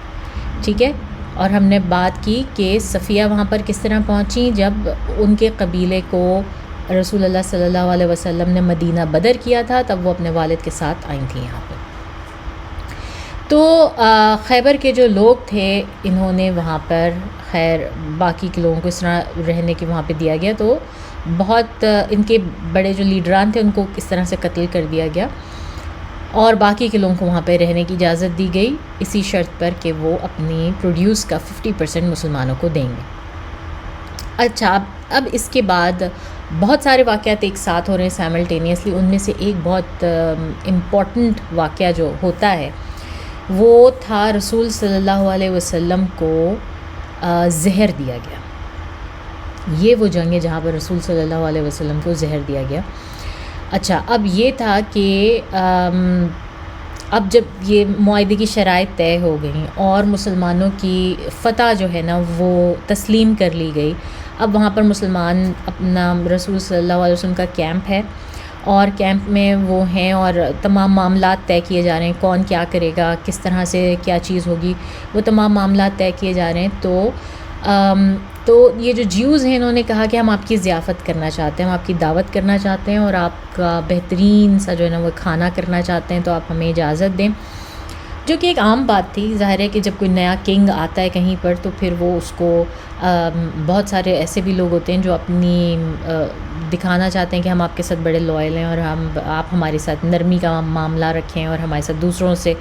A: ٹھیک ہے۔ اور ہم نے بات کی کہ صفیہ وہاں پر کس طرح پہنچیں، جب ان کے قبیلے کو رسول اللہ صلی اللہ علیہ وسلم نے مدینہ بدر کیا تھا، تب وہ اپنے والد کے ساتھ آئی تھیں یہاں پہ۔ تو خیبر کے جو لوگ تھے انہوں نے وہاں پر، خیر باقی کے لوگوں کو اس طرح رہنے کی وہاں پہ دیا گیا، تو بہت ان کے بڑے جو لیڈران تھے ان کو اس طرح سے قتل کر دیا گیا، اور باقی کے لوگوں کو وہاں پہ رہنے کی اجازت دی گئی، اسی شرط پر کہ وہ اپنی پروڈیوس کا 50% مسلمانوں کو دیں گے۔ اچھا، اب اس کے بعد بہت سارے واقعات ایک ساتھ ہو رہے ہیں سائملٹینیسلی، ان میں سے ایک بہت امپورٹنٹ واقعہ جو ہوتا ہے وہ تھا رسول صلی اللہ علیہ وسلم کو زہر دیا گیا، یہ وہ جنگ ہے جہاں پر رسول صلی اللہ علیہ وسلم کو زہر دیا گیا۔ اچھا، اب یہ تھا کہ اب جب یہ معاہدے کی شرائط طے ہو گئیں اور مسلمانوں کی فتح جو ہے نا وہ تسلیم کر لی گئی، اب وہاں پر مسلمان اپنا رسول صلی اللہ علیہ وسلم کا کیمپ ہے اور کیمپ میں وہ ہیں اور تمام معاملات طے کیے جا رہے ہیں، کون کیا کرے گا، کس طرح سے کیا چیز ہوگی، وہ تمام معاملات طے کیے جا رہے ہیں۔ تو یہ جو جیوز ہیں انہوں نے کہا کہ ہم آپ کی ضیافت کرنا چاہتے ہیں، ہم آپ کی دعوت کرنا چاہتے ہیں اور آپ کا بہترین سا جو ہے نا وہ کھانا کرنا چاہتے ہیں، تو آپ ہمیں اجازت دیں، جو کہ ایک عام بات تھی۔ ظاہر ہے کہ جب کوئی نیا کنگ آتا ہے کہیں پر تو پھر وہ اس کو بہت سارے ایسے بھی لوگ ہوتے ہیں جو اپنی دکھانا چاہتے ہیں کہ ہم آپ کے ساتھ بڑے لائل ہیں اور آپ ہمارے ساتھ نرمی کا معاملہ رکھیں اور ہمارے ساتھ دوسروں سے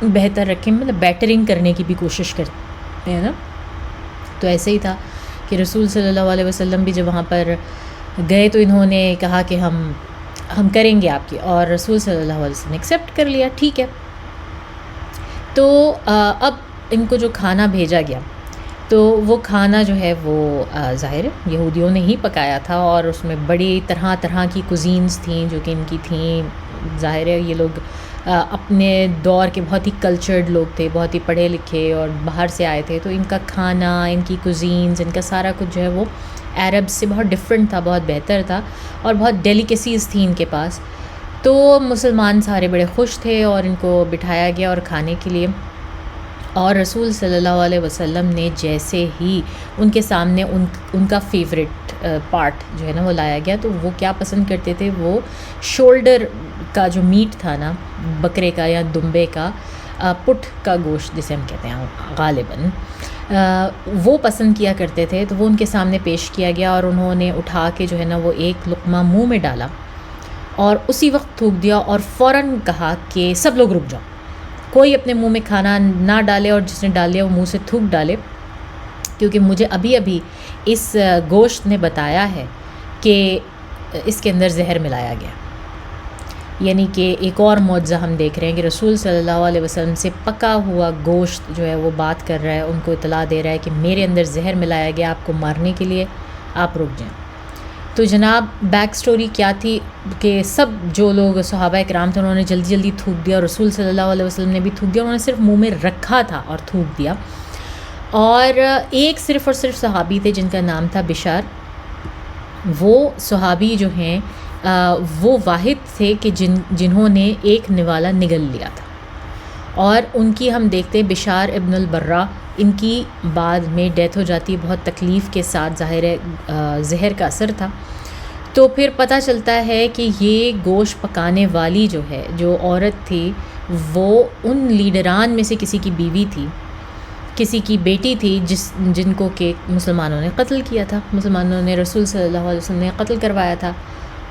A: بہتر رکھیں، مطلب بیٹرنگ کرنے کی بھی کوشش کرتے ہیں نا۔ تو ایسے ہی تھا کہ رسول صلی اللہ علیہ وسلم بھی جب وہاں پر گئے تو انہوں نے کہا کہ ہم کریں گے آپ کی، اور رسول صلی اللہ علیہ وسلم نے ایکسیپٹ کر لیا، ٹھیک ہے۔ تو اب ان کو جو کھانا بھیجا گیا تو وہ کھانا جو ہے وہ ظاہر ہے یہودیوں نے ہی پکایا تھا، اور اس میں بڑی طرح طرح کی کوزینز تھیں جو کہ ان کی تھیں۔ ظاہر ہے یہ لوگ اپنے دور کے بہت ہی کلچرڈ لوگ تھے، بہت ہی پڑھے لکھے اور باہر سے آئے تھے، تو ان کا کھانا، ان کی کوزینز، ان کا سارا کچھ جو ہے وہ عرب سے بہت ڈفرینٹ تھا، بہت بہتر تھا، اور بہت ڈیلیکیسیز تھیں ان کے پاس۔ تو مسلمان سارے بڑے خوش تھے اور ان کو بٹھایا گیا اور کھانے کے لیے، اور رسول صلی اللہ علیہ وسلم نے جیسے ہی ان کے سامنے ان کا فیوریٹ پارٹ جو ہے نا وہ لایا گیا، تو وہ کیا پسند کرتے تھے، وہ شولڈر کا جو میٹ تھا نا، بکرے کا یا دمبے کا، پٹ کا گوشت جسے ہم کہتے ہیں غالباً، وہ پسند کیا کرتے تھے۔ تو وہ ان کے سامنے پیش کیا گیا اور انہوں نے اٹھا کے جو ہے نا وہ ایک لقمہ منہ میں ڈالا اور اسی وقت تھوک دیا، اور فوراً کہا کہ سب لوگ رک جاؤ، کوئی اپنے منہ میں کھانا نہ ڈالے، اور جس نے ڈال دیا وہ منہ سے تھوک ڈالے، کیونکہ مجھے ابھی اس گوشت نے بتایا ہے کہ اس کے اندر زہر ملایا گیا۔ یعنی کہ ایک اور معجزہ ہم دیکھ رہے ہیں کہ رسول صلی اللہ علیہ وسلم سے پکا ہوا گوشت جو ہے وہ بات کر رہا ہے، ان کو اطلاع دے رہا ہے کہ میرے اندر زہر ملایا گیا آپ کو مارنے کے لیے، آپ رک جائیں۔ تو جناب بیک سٹوری کیا تھی کہ سب جو لوگ صحابہ اکرام تھے انہوں نے جلدی جلدی تھوک دیا، اور رسول صلی اللہ علیہ وسلم نے بھی تھوک دیا، انہوں نے صرف منہ میں رکھا تھا اور تھوک دیا۔ اور ایک صرف اور صرف صحابی تھے جن کا نام تھا بشار، وہ صحابی جو ہیں وہ واحد تھے کہ جنہوں نے ایک نوالا نگل لیا تھا، اور ان کی ہم دیکھتے ہیں بشار ابن البرہ، ان کی بعد میں ڈیتھ ہو جاتی ہے بہت تکلیف کے ساتھ، ظاہر ہے زہر کا اثر تھا۔ تو پھر پتہ چلتا ہے کہ یہ گوشت پکانے والی جو ہے، جو عورت تھی، وہ ان لیڈران میں سے کسی کی بیوی تھی، کسی کی بیٹی تھی جن کو کہ مسلمانوں نے قتل کیا تھا، مسلمانوں نے رسول صلی اللہ علیہ وسلم نے قتل کروایا تھا،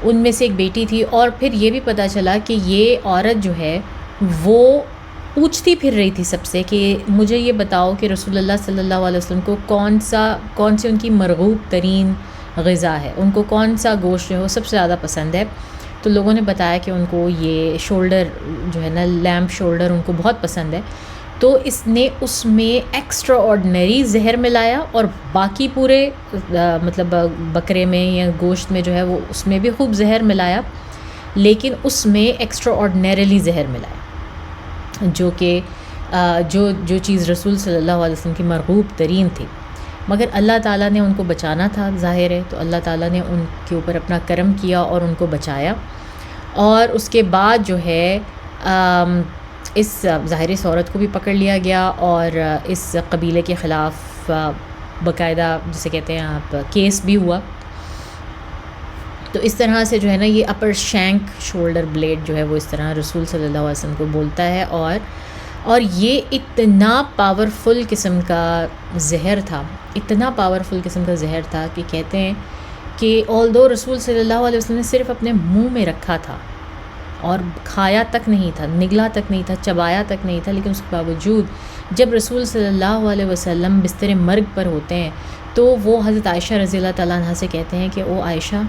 A: ان میں سے ایک بیٹی تھی۔ اور پھر یہ بھی پتہ چلا کہ یہ عورت جو ہے وہ پوچھتی پھر رہی تھی سب سے کہ مجھے یہ بتاؤ کہ رسول اللہ صلی اللہ علیہ وسلم کو کون سی ان کی مرغوب ترین غذا ہے، ان کو کون سا گوشت جو ہے وہ سب سے زیادہ پسند ہے۔ تو لوگوں نے بتایا کہ ان کو یہ شولڈر جو ہے نا، لیمب شولڈر ان کو بہت پسند ہے۔ تو اس نے اس میں ایکسٹرا آرڈنری زہر ملایا، اور باقی پورے مطلب بکرے میں یا گوشت میں جو ہے وہ اس میں بھی خوب زہر ملایا، لیکن اس میں ایکسٹرا آرڈنریلی زہر ملایا، جو کہ جو چیز رسول صلی اللہ علیہ وسلم کی مرغوب ترین تھی۔ مگر اللہ تعالیٰ نے ان کو بچانا تھا، ظاہر ہے، تو اللہ تعالیٰ نے ان کے اوپر اپنا کرم کیا اور ان کو بچایا۔ اور اس کے بعد جو ہے اس ظاہر اس عورت کو بھی پکڑ لیا گیا، اور اس قبیلے کے خلاف باقاعدہ جسے کہتے ہیں آپ کیس بھی ہوا۔ تو اس طرح سے جو ہے نا یہ اپر شینک شولڈر بلیڈ جو ہے وہ اس طرح رسول صلی اللہ علیہ وسلم کو بولتا ہے، اور یہ اتنا پاورفل قسم کا زہر تھا، اتنا پاورفل قسم کا زہر تھا کہ کہتے ہیں کہ آلدو رسول صلی اللہ علیہ وسلم نے صرف اپنے منہ میں رکھا تھا اور کھایا تک نہیں تھا، نگلا تک نہیں تھا، چبایا تک نہیں تھا، لیکن اس کے باوجود جب رسول صلی اللہ علیہ وسلم بستر مرگ پر ہوتے ہیں تو وہ حضرت عائشہ رضی اللہ تعالیٰ عنہ سے کہتے ہیں کہ او عائشہ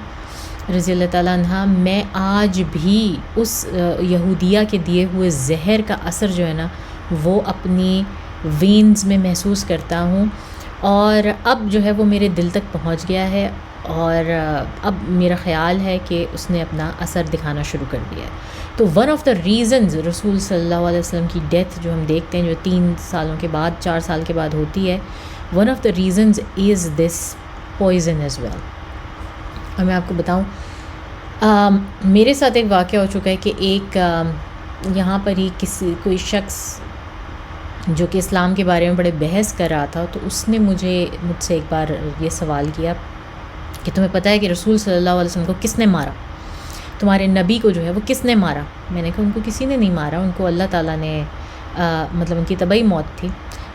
A: رضی اللہ تعالیٰ عنہ، میں آج بھی اس یہودیہ کے دیے ہوئے زہر کا اثر جو ہے نا وہ اپنی وینز میں محسوس کرتا ہوں، اور اب جو ہے وہ میرے دل تک پہنچ گیا ہے، اور اب میرا خیال ہے کہ اس نے اپنا اثر دکھانا شروع کر دیا ہے۔ تو ون آف دا ریزنز رسول صلی اللہ علیہ وسلم کی ڈیتھ جو ہم دیکھتے ہیں، جو 3 سالوں کے بعد 4 سال کے بعد ہوتی ہے، one of the reasons is this poison as well. اور میں آپ کو بتاؤں، میرے ساتھ ایک واقعہ ہو چکا ہے کہ ایک یہاں پر ہی کوئی شخص جو کہ اسلام کے بارے میں بڑے بحث کر رہا تھا، تو اس نے مجھ سے ایک بار یہ سوال کیا کہ تمہیں پتہ ہے کہ رسول صلی اللہ علیہ وسلم کو کس نے مارا؟ تمہارے نبی کو جو ہے وہ کس نے مارا؟ میں نے کہا ان کو کسی نے نہیں مارا، ان کو اللہ تعالیٰ نے مطلب ان کی طبعی موت تھی۔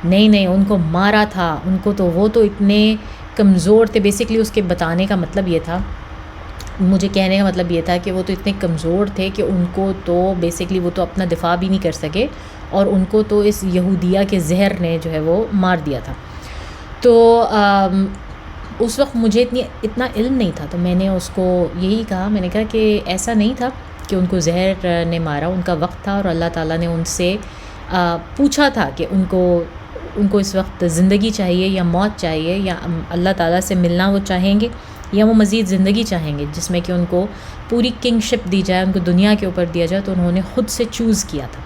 A: نہیں ان کو مارا تھا، ان کو تو وہ تو اتنے کمزور تھے۔ بیسکلی اس کے بتانے کا مطلب یہ تھا، مجھے کہنے کا مطلب یہ تھا کہ وہ تو اتنے کمزور تھے کہ ان کو تو بیسکلی وہ تو اپنا دفاع بھی نہیں کر سکے، اور ان کو تو اس یہودیہ کے زہر نے جو ہے وہ مار دیا تھا۔ تو اس وقت مجھے اتنا علم نہیں تھا، تو میں نے اس کو یہی کہا، میں نے کہا کہ ایسا نہیں تھا کہ ان کو زہر نے مارا، ان کا وقت تھا اور اللہ تعالیٰ نے ان سے پوچھا تھا کہ ان کو اس وقت زندگی چاہیے یا موت چاہیے، یا اللہ تعالیٰ سے ملنا وہ چاہیں گے یا وہ مزید زندگی چاہیں گے جس میں کہ ان کو پوری کنگ شپ دی جائے، ان کو دنیا کے اوپر دیا جائے۔ تو انہوں نے خود سے چوز کیا تھا،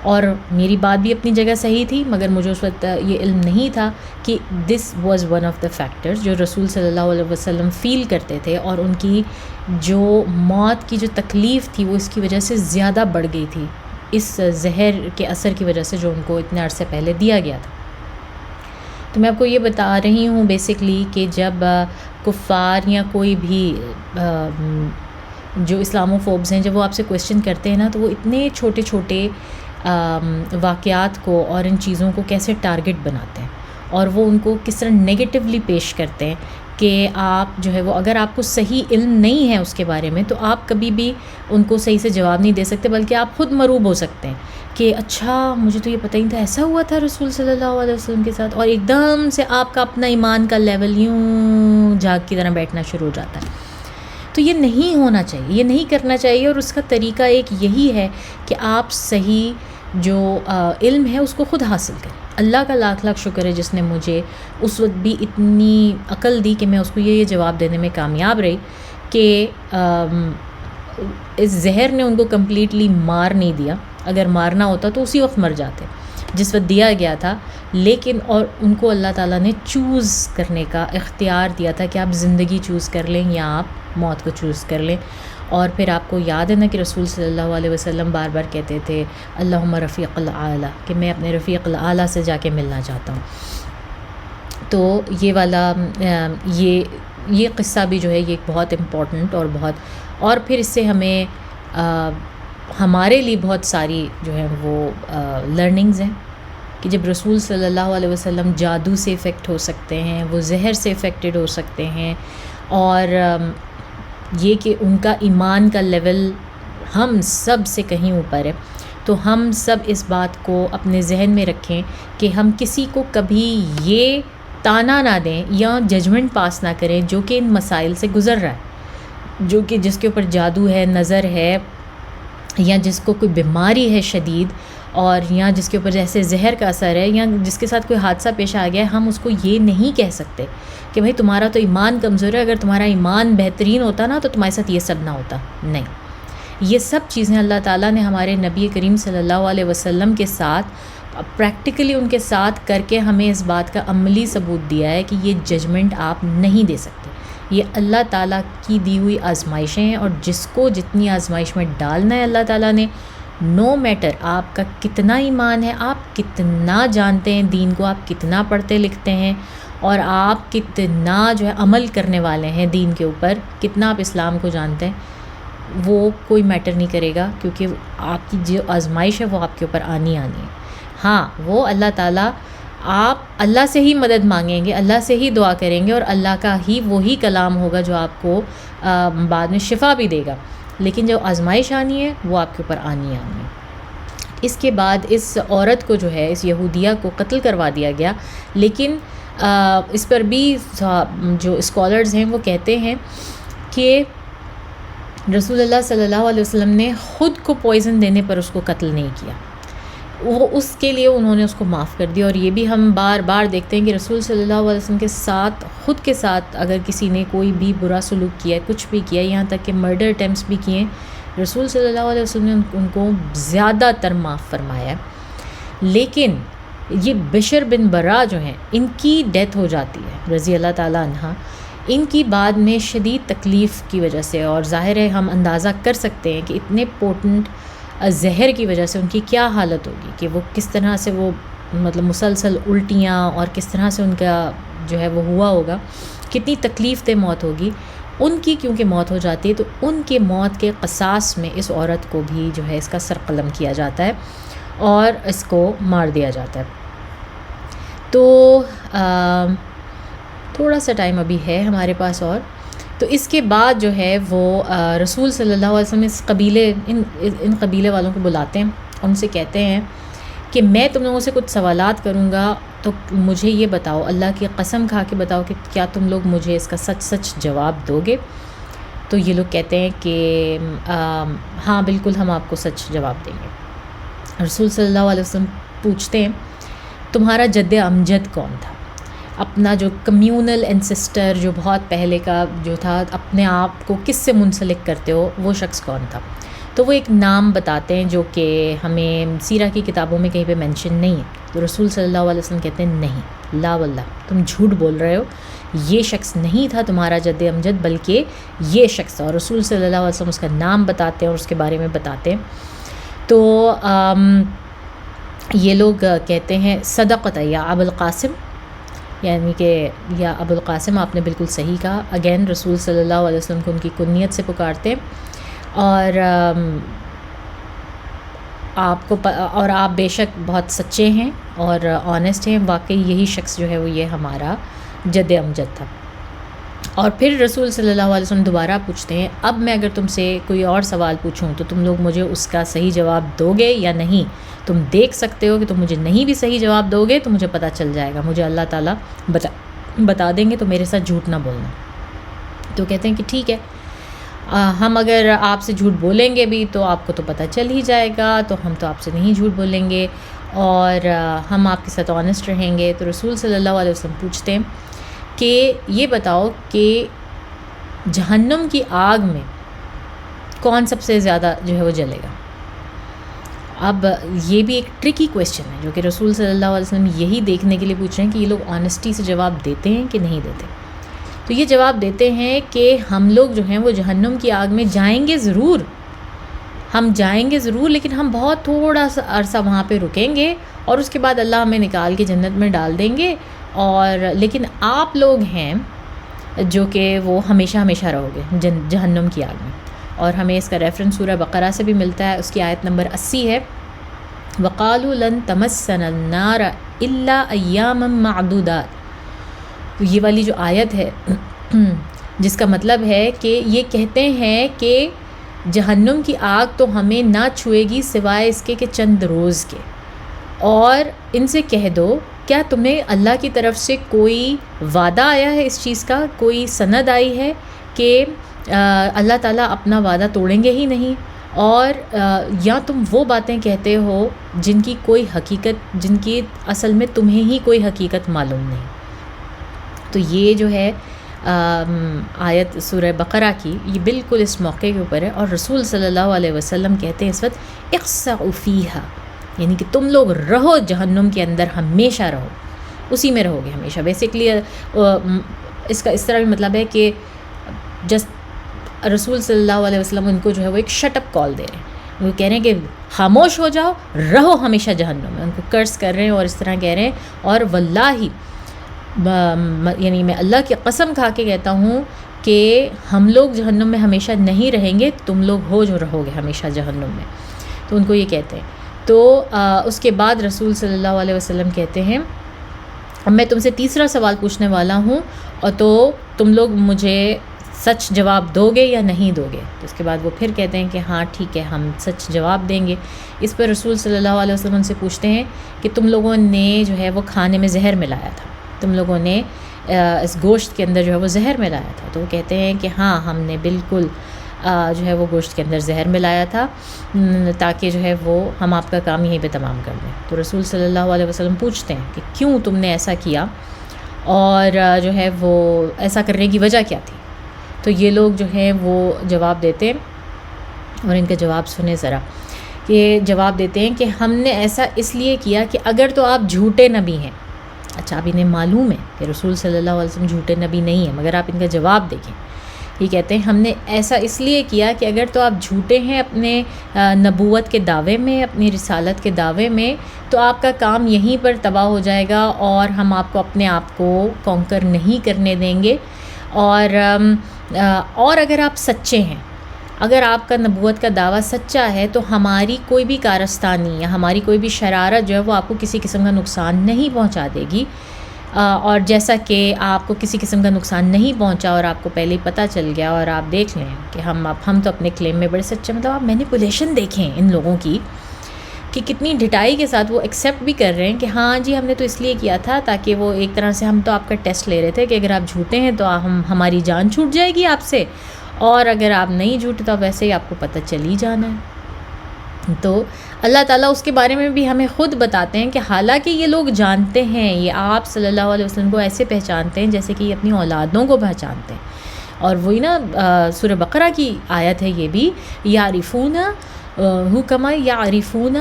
A: اور میری بات بھی اپنی جگہ صحیح تھی، مگر مجھے اس وقت یہ علم نہیں تھا کہ this was one of the factors جو رسول صلی اللہ علیہ وسلم فیل کرتے تھے، اور ان کی جو موت کی جو تکلیف تھی وہ اس کی وجہ سے زیادہ بڑھ گئی تھی، اس زہر کے اثر کی وجہ سے جو ان کو اتنے عرصے پہلے دیا گیا تھا۔ تو میں آپ کو یہ بتا رہی ہوں بیسکلی کہ جب کفار یا کوئی بھی جو اسلاموفوبز ہیں، جب وہ آپ سے کویشچن کرتے ہیں نا، تو وہ اتنے چھوٹے چھوٹے واقعات کو اور ان چیزوں کو کیسے ٹارگٹ بناتے ہیں، اور وہ ان کو کس طرح نگیٹیولی پیش کرتے ہیں کہ آپ جو ہے وہ، اگر آپ کو صحیح علم نہیں ہے اس کے بارے میں، تو آپ کبھی بھی ان کو صحیح سے جواب نہیں دے سکتے، بلکہ آپ خود مروب ہو سکتے ہیں کہ اچھا مجھے تو یہ پتہ ہی نہیں تھا ایسا ہوا تھا رسول صلی اللہ علیہ وسلم کے ساتھ، اور ایک دم سے آپ کا اپنا ایمان کا لیول یوں جھاگ کی طرح بیٹھنا شروع ہو جاتا ہے۔ تو یہ نہیں ہونا چاہیے، یہ نہیں کرنا چاہیے، اور اس کا طریقہ ایک یہی ہے کہ آپ صحیح جو علم ہے اس کو خود حاصل کریں۔ اللہ کا لاکھ لاکھ شکر ہے جس نے مجھے اس وقت بھی اتنی عقل دی کہ میں اس کو یہ جواب دینے میں کامیاب رہی کہ اس زہر نے ان کو کمپلیٹلی مار نہیں دیا، اگر مارنا ہوتا تو اسی وقت مر جاتے جس وقت دیا گیا تھا، لیکن اور ان کو اللہ تعالیٰ نے چوز کرنے کا اختیار دیا تھا کہ آپ زندگی چوز کر لیں یا آپ موت کو چوز کر لیں۔ اور پھر آپ کو یاد ہے نا کہ رسول صلی اللہ علیہ وسلم بار بار کہتے تھے اللہم رفیق الاعلیٰ، کہ میں اپنے رفیق الاعلیٰ سے جا کے ملنا چاہتا ہوں۔ تو یہ والا یہ قصہ بھی جو ہے یہ بہت امپورٹنٹ اور پھر اس سے ہمیں ہمارے لیے بہت ساری جو ہے وہ لرننگز ہیں کہ جب رسول صلی اللہ علیہ وسلم جادو سے افیکٹ ہو سکتے ہیں، وہ زہر سے افیکٹڈ ہو سکتے ہیں، اور یہ کہ ان کا ایمان کا لیول ہم سب سے کہیں اوپر ہے، تو ہم سب اس بات کو اپنے ذہن میں رکھیں کہ ہم کسی کو کبھی یہ تانا نہ دیں یا ججمنٹ پاس نہ کریں جو کہ ان مسائل سے گزر رہا ہے، جو کہ جس کے اوپر جادو ہے، نظر ہے، یا جس کو کوئی بیماری ہے شدید، اور یا جس کے اوپر جیسے زہر کا اثر ہے، یا جس کے ساتھ کوئی حادثہ پیش آ گیا ہے، ہم اس کو یہ نہیں کہہ سکتے کہ بھائی تمہارا تو ایمان کمزور ہے، اگر تمہارا ایمان بہترین ہوتا نا تو تمہارے ساتھ یہ سب نہ ہوتا۔ نہیں، یہ سب چیزیں اللہ تعالیٰ نے ہمارے نبی کریم صلی اللہ علیہ وسلم کے ساتھ پریکٹیکلی ان کے ساتھ کر کے ہمیں اس بات کا عملی ثبوت دیا ہے کہ یہ ججمنٹ آپ نہیں دے سکتے، یہ اللہ تعالیٰ کی دی ہوئی آزمائشیں ہیں، اور جس کو جتنی آزمائش میں ڈالنا ہے اللہ تعالیٰ نے، نو میٹر آپ کا کتنا ایمان ہے، آپ کتنا جانتے ہیں دین کو، آپ کتنا پڑھتے لکھتے ہیں، اور آپ کتنا جو ہے عمل کرنے والے ہیں دین کے اوپر، کتنا آپ اسلام کو جانتے ہیں، وہ کوئی میٹر نہیں کرے گا، کیونکہ آپ کی جو آزمائش ہے وہ آپ کے اوپر آنی ہے۔ ہاں، وہ اللہ تعالیٰ، آپ اللہ سے ہی مدد مانگیں گے، اللہ سے ہی دعا کریں گے، اور اللہ کا ہی وہی کلام ہوگا جو آپ کو بعد میں شفا بھی دے گا، لیکن جو آزمائش آنی ہے وہ آپ کے اوپر آنی ہے۔ اس کے بعد اس عورت کو جو ہے، اس یہودیہ کو قتل کروا دیا گیا، لیکن اس پر بھی جو اسکالرز ہیں وہ کہتے ہیں کہ رسول اللہ صلی اللہ علیہ وسلم نے خود کو پوائزن دینے پر اس کو قتل نہیں کیا، وہ اس کے لیے انہوں نے اس کو معاف کر دیا. اور یہ بھی ہم بار بار دیکھتے ہیں کہ رسول صلی اللہ علیہ وسلم کے ساتھ خود کے ساتھ اگر کسی نے کوئی بھی برا سلوک کیا ہے, کچھ بھی کیا ہے, یہاں تک کہ مرڈر اٹیمپٹس بھی کیے, رسول صلی اللہ علیہ وسلم نے ان کو زیادہ تر معاف فرمایا ہے. لیکن یہ بشر بن برا جو ہیں, ان کی ڈیتھ ہو جاتی ہے رضی اللہ تعالیٰ عنہ, ان کی بعد میں شدید تکلیف کی وجہ سے, اور ظاہر ہے ہم اندازہ کر سکتے ہیں کہ اتنے پوٹنٹ زہر کی وجہ سے ان کی کیا حالت ہوگی, کہ وہ کس طرح سے وہ مطلب مسلسل الٹیاں اور کس طرح سے ان کا جو ہے وہ ہوا ہوگا, کتنی تکلیف دہ موت ہوگی ان کی. کیونکہ موت ہو جاتی ہے تو ان کے موت کے قصاص میں اس عورت کو بھی جو ہے اس کا سر قلم کیا جاتا ہے اور اس کو مار دیا جاتا ہے. تو تھوڑا سا ٹائم ابھی ہے ہمارے پاس, اور تو اس کے بعد جو ہے وہ رسول صلی اللہ علیہ وسلم اس قبیلے ان قبیلے والوں کو بلاتے ہیں, ان سے کہتے ہیں کہ میں تم لوگوں سے کچھ سوالات کروں گا, تو مجھے یہ بتاؤ, اللہ کی قسم کھا کے بتاؤ کہ کیا تم لوگ مجھے اس کا سچ سچ جواب دو گے. تو یہ لوگ کہتے ہیں کہ ہاں بالکل ہم آپ کو سچ جواب دیں گے. رسول صلی اللہ علیہ وسلم پوچھتے ہیں تمہارا جد امجد کون تھا, اپنا جو کمیونل انسسٹر جو بہت پہلے کا جو تھا, اپنے آپ کو کس سے منسلک کرتے ہو, وہ شخص کون تھا. تو وہ ایک نام بتاتے ہیں جو کہ ہمیں سیرہ کی کتابوں میں کہیں پہ مینشن نہیں ہے. تو رسول صلی اللہ علیہ وسلم کہتے ہیں نہیں, لا واللہ تم جھوٹ بول رہے ہو, یہ شخص نہیں تھا تمہارا جد امجد بلکہ یہ شخص تھا. اور رسول صلی اللہ علیہ وسلم اس کا نام بتاتے ہیں اور اس کے بارے میں بتاتے ہیں. تو یہ لوگ کہتے ہیں صدقت یا ابو القاسم, یعنی کہ یا ابو القاسم, آپ نے بالکل صحیح کہا. اگین رسول صلی اللہ علیہ وسلم کو ان کی کنیت سے پکارتے ہیں, اور آپ کو اور آپ بے شک بہت سچے ہیں اور آنیسٹ ہیں, واقعی یہی شخص جو ہے وہ یہ ہمارا جد امجد تھا. اور پھر رسول صلی اللہ علیہ وسلم دوبارہ پوچھتے ہیں اب میں اگر تم سے کوئی اور سوال پوچھوں تو تم لوگ مجھے اس کا صحیح جواب دو گے یا نہیں. تم دیکھ سکتے ہو کہ تم مجھے نہیں بھی صحیح جواب دو گے تو مجھے پتہ چل جائے گا, مجھے اللہ تعالیٰ بتا دیں گے, تو میرے ساتھ جھوٹ نہ بولنا. تو کہتے ہیں کہ ٹھیک ہے, ہم اگر آپ سے جھوٹ بولیں گے بھی تو آپ کو تو پتہ چل ہی جائے گا, تو ہم تو آپ سے نہیں جھوٹ بولیں گے اور ہم آپ کے ساتھ آنیسٹ رہیں گے. تو رسول صلی اللہ علیہ وسلم پوچھتے ہیں کہ یہ بتاؤ کہ جہنم کی آگ میں کون سب سے زیادہ جو ہے وہ جلے گا. اب یہ بھی ایک ٹرکی کویسچن ہے جو کہ رسول صلی اللہ علیہ وسلم یہی دیکھنے کے لیے پوچھ رہے ہیں کہ یہ لوگ آنیسٹی سے جواب دیتے ہیں کہ نہیں دیتے. تو یہ جواب دیتے ہیں کہ ہم لوگ جو ہیں وہ جہنم کی آگ میں جائیں گے ضرور, ہم جائیں گے ضرور, لیکن ہم بہت تھوڑا سا عرصہ وہاں پہ رکیں گے اور اس کے بعد اللہ ہمیں نکال کے جنت میں ڈال دیں گے. اور لیکن آپ لوگ ہیں جو کہ وہ ہمیشہ ہمیشہ رہو گے جہنم کی آگ میں. اور ہمیں اس کا ریفرنس سورہ بقرہ سے بھی ملتا ہے, اس کی آیت نمبر 80 ہے, وَقَالُوا لَن تَمَسَّنَا النَّارَ إِلَّا أَيَّامًا مَعْدُودَاتٍ. تو یہ والی جو آیت ہے جس کا مطلب ہے کہ یہ کہتے ہیں کہ جہنم کی آگ تو ہمیں نہ چھوئے گی سوائے اس کے کہ چند روز کے. اور ان سے کہہ دو کیا تمہیں اللہ کی طرف سے کوئی وعدہ آیا ہے اس چیز کا, کوئی سند آئی ہے کہ اللہ تعالیٰ اپنا وعدہ توڑیں گے ہی نہیں, اور یا تم وہ باتیں کہتے ہو جن کی کوئی حقیقت, جن کی اصل میں تمہیں ہی کوئی حقیقت معلوم نہیں. تو یہ جو ہے آیت سورہ بقرہ کی, یہ بالکل اس موقع کے اوپر ہے. اور رسول صلی اللہ علیہ وسلم کہتے ہیں اس وقت اخسعوا فیہا, یعنی کہ تم لوگ رہو جہنم کے اندر, ہمیشہ رہو, اسی میں رہو گے ہمیشہ. بیسکلی اس کا اس طرح بھی مطلب ہے کہ جسٹ رسول صلی اللہ علیہ وسلم ان کو جو ہے وہ ایک شٹ اپ کال دے رہے ہیں, وہ کہہ رہے ہیں کہ خاموش ہو جاؤ, رہو ہمیشہ جہنم میں. ان کو کرس کر رہے ہیں اور اس طرح کہہ رہے ہیں. اور واللہ یعنی میں اللہ کی قسم کھا کے کہتا ہوں کہ ہم لوگ جہنم میں ہمیشہ نہیں رہیں گے, تم لوگ ہو جو رہو گے ہمیشہ جہنم میں. تو ان کو یہ کہتے ہیں. تو اس کے بعد رسول صلی اللہ علیہ وسلم کہتے ہیں اب میں تم سے تیسرا سوال پوچھنے والا ہوں, اور تو تم لوگ مجھے سچ جواب دو گے یا نہیں دو گے. تو اس کے بعد وہ پھر کہتے ہیں کہ ہاں ٹھیک ہے ہم سچ جواب دیں گے. اس پر رسول صلی اللہ علیہ وسلم سے پوچھتے ہیں کہ تم لوگوں نے جو ہے وہ کھانے میں زہر ملایا تھا, تم لوگوں نے اس گوشت کے اندر جو ہے وہ زہر ملایا تھا. تو وہ کہتے ہیں کہ ہاں ہم نے بالکل جو ہے وہ گوشت کے اندر زہر ملایا تھا تاکہ جو ہے وہ ہم آپ کا کام یہیں پہ تمام کر دیں. تو رسول صلی اللہ علیہ وسلم پوچھتے ہیں کہ کیوں تم نے ایسا کیا اور جو ہے وہ ایسا کرنے کی وجہ کیا تھی. تو یہ لوگ جو ہیں وہ جواب دیتے ہیں اور ان کا جواب سنیں ذرا. یہ جواب دیتے ہیں کہ ہم نے ایسا اس لیے کیا کہ اگر تو آپ جھوٹے نبی ہیں. اچھا اب انہیں معلوم ہے کہ رسول صلی اللہ علیہ وسلم جھوٹے نبی نہیں ہیں، مگر آپ ان کا جواب دیکھیں. یہ کہتے ہیں ہم نے ایسا اس لیے کیا کہ اگر تو آپ جھوٹے ہیں اپنے نبوت کے دعوے میں، اپنی رسالت کے دعوے میں، تو آپ کا کام یہیں پر تباہ ہو جائے گا اور ہم آپ کو اپنے آپ کو کانکر نہیں کرنے دیں گے. اور اگر آپ سچے ہیں، اگر آپ کا نبوت کا دعویٰ سچا ہے، تو ہماری کوئی بھی کارستانی یا ہماری کوئی بھی شرارت جو ہے وہ آپ کو کسی قسم کا نقصان نہیں پہنچا دے گی. اور جیسا کہ آپ کو کسی قسم کا نقصان نہیں پہنچا اور آپ کو پہلے ہی پتہ چل گیا، اور آپ دیکھ لیں کہ ہم تو اپنے کلیم میں بڑے سچے، مطلب آپ مینیپولیشن دیکھیں ان لوگوں کی کہ کتنی ڈٹائی کے ساتھ وہ ایکسیپٹ بھی کر رہے ہیں کہ ہاں جی ہم نے تو اس لیے کیا تھا تاکہ وہ ایک طرح سے ہم تو آپ کا ٹیسٹ لے رہے تھے کہ اگر آپ جھوٹے ہیں تو ہماری جان چھوٹ جائے گی آپ سے، اور اگر آپ نہیں جھوٹے تو ویسے ہی آپ کو پتہ چل ہی جانا ہے. تو اللہ تعالیٰ اس کے بارے میں بھی ہمیں خود بتاتے ہیں کہ حالانکہ یہ لوگ جانتے ہیں، یہ آپ صلی اللہ علیہ وسلم کو ایسے پہچانتے ہیں جیسے کہ یہ اپنی اولادوں کو پہچانتے ہیں. اور وہی نا سورہ بقرہ کی آیت ہے یہ بھی، یعرفون ہو کما یعرفون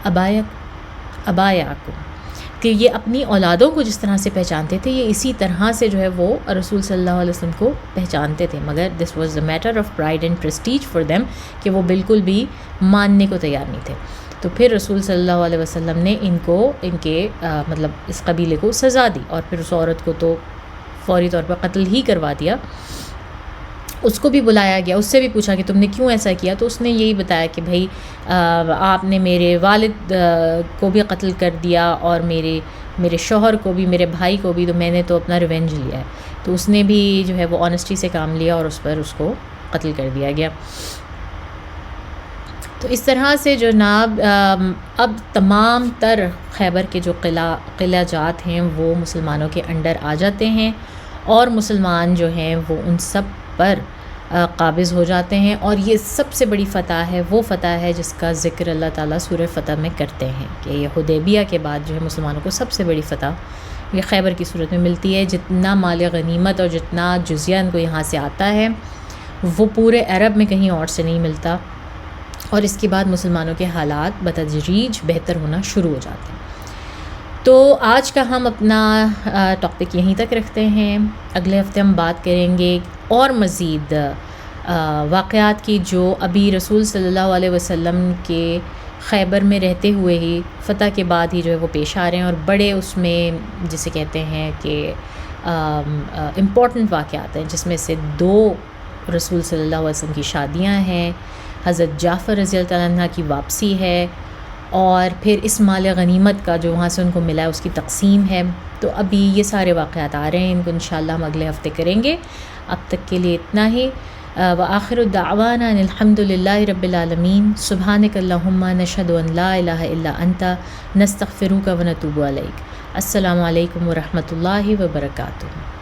A: ابایاکم، کہ یہ اپنی اولادوں کو جس طرح سے پہچانتے تھے یہ اسی طرح سے جو ہے وہ رسول صلی اللہ علیہ وسلم کو پہچانتے تھے. مگر this was a matter of pride and prestige for them, کہ وہ بالکل بھی ماننے کو تیار نہیں تھے. تو پھر رسول صلی اللہ علیہ وسلم نے ان کے مطلب اس قبیلے کو سزا دی، اور پھر اس عورت کو تو فوری طور پر قتل ہی کروا دیا. اس کو بھی بلایا گیا، اس سے بھی پوچھا کہ تم نے کیوں ایسا کیا، تو اس نے یہی بتایا کہ بھائی آپ نے میرے والد کو بھی قتل کر دیا اور میرے شوہر کو بھی، میرے بھائی کو بھی، تو میں نے تو اپنا ریونج لیا ہے. تو اس نے بھی جو ہے وہ آنیسٹی سے کام لیا اور اس پر اس کو قتل کر دیا گیا. تو اس طرح سے جناب اب تمام تر خیبر کے جو قلعہ جات ہیں وہ مسلمانوں کے انڈر آ جاتے ہیں، اور مسلمان جو ہیں وہ ان سب پر قابض ہو جاتے ہیں. اور یہ سب سے بڑی فتح ہے، وہ فتح ہے جس کا ذکر اللہ تعالیٰ سورہ فتح میں کرتے ہیں کہ یہ حدیبیہ کے بعد جو ہے مسلمانوں کو سب سے بڑی فتح یہ خیبر کی صورت میں ملتی ہے. جتنا مال غنیمت اور جتنا جزیہ ان کو یہاں سے آتا ہے وہ پورے عرب میں کہیں اور سے نہیں ملتا. اور اس کے بعد مسلمانوں کے حالات بتدریج بہتر ہونا شروع ہو جاتے ہیں. تو آج کا ہم اپنا ٹاپک یہیں تک رکھتے ہیں. اگلے ہفتے ہم بات کریں گے اور مزید واقعات کی جو ابھی رسول صلی اللہ علیہ وسلم کے خیبر میں رہتے ہوئے ہی فتح کے بعد ہی جو ہے وہ پیش آ رہے ہیں، اور بڑے اس میں جسے کہتے ہیں کہ امپورٹنٹ واقعات ہیں، جس میں سے 2 رسول صلی اللہ علیہ وسلم کی شادیاں ہیں، حضرت جعفر رضی اللہ تعالیٰ عنہ کی واپسی ہے، اور پھر اس مال غنیمت کا جو وہاں سے ان کو ملا ہے اس کی تقسیم ہے. تو ابھی یہ سارے واقعات آ رہے ہیں، ان کو انشاءاللہ ہم اگلے ہفتے کریں گے. اب تک کے لیے اتنا ہی. وآخر دعوانا ان الحمد للہ رب العالمین. سبحانک اللہم نشہد ان لا الہ الا انت نستغفرک ونتوب الیک. السلام علیکم ورحمۃ اللہ وبرکاتہ.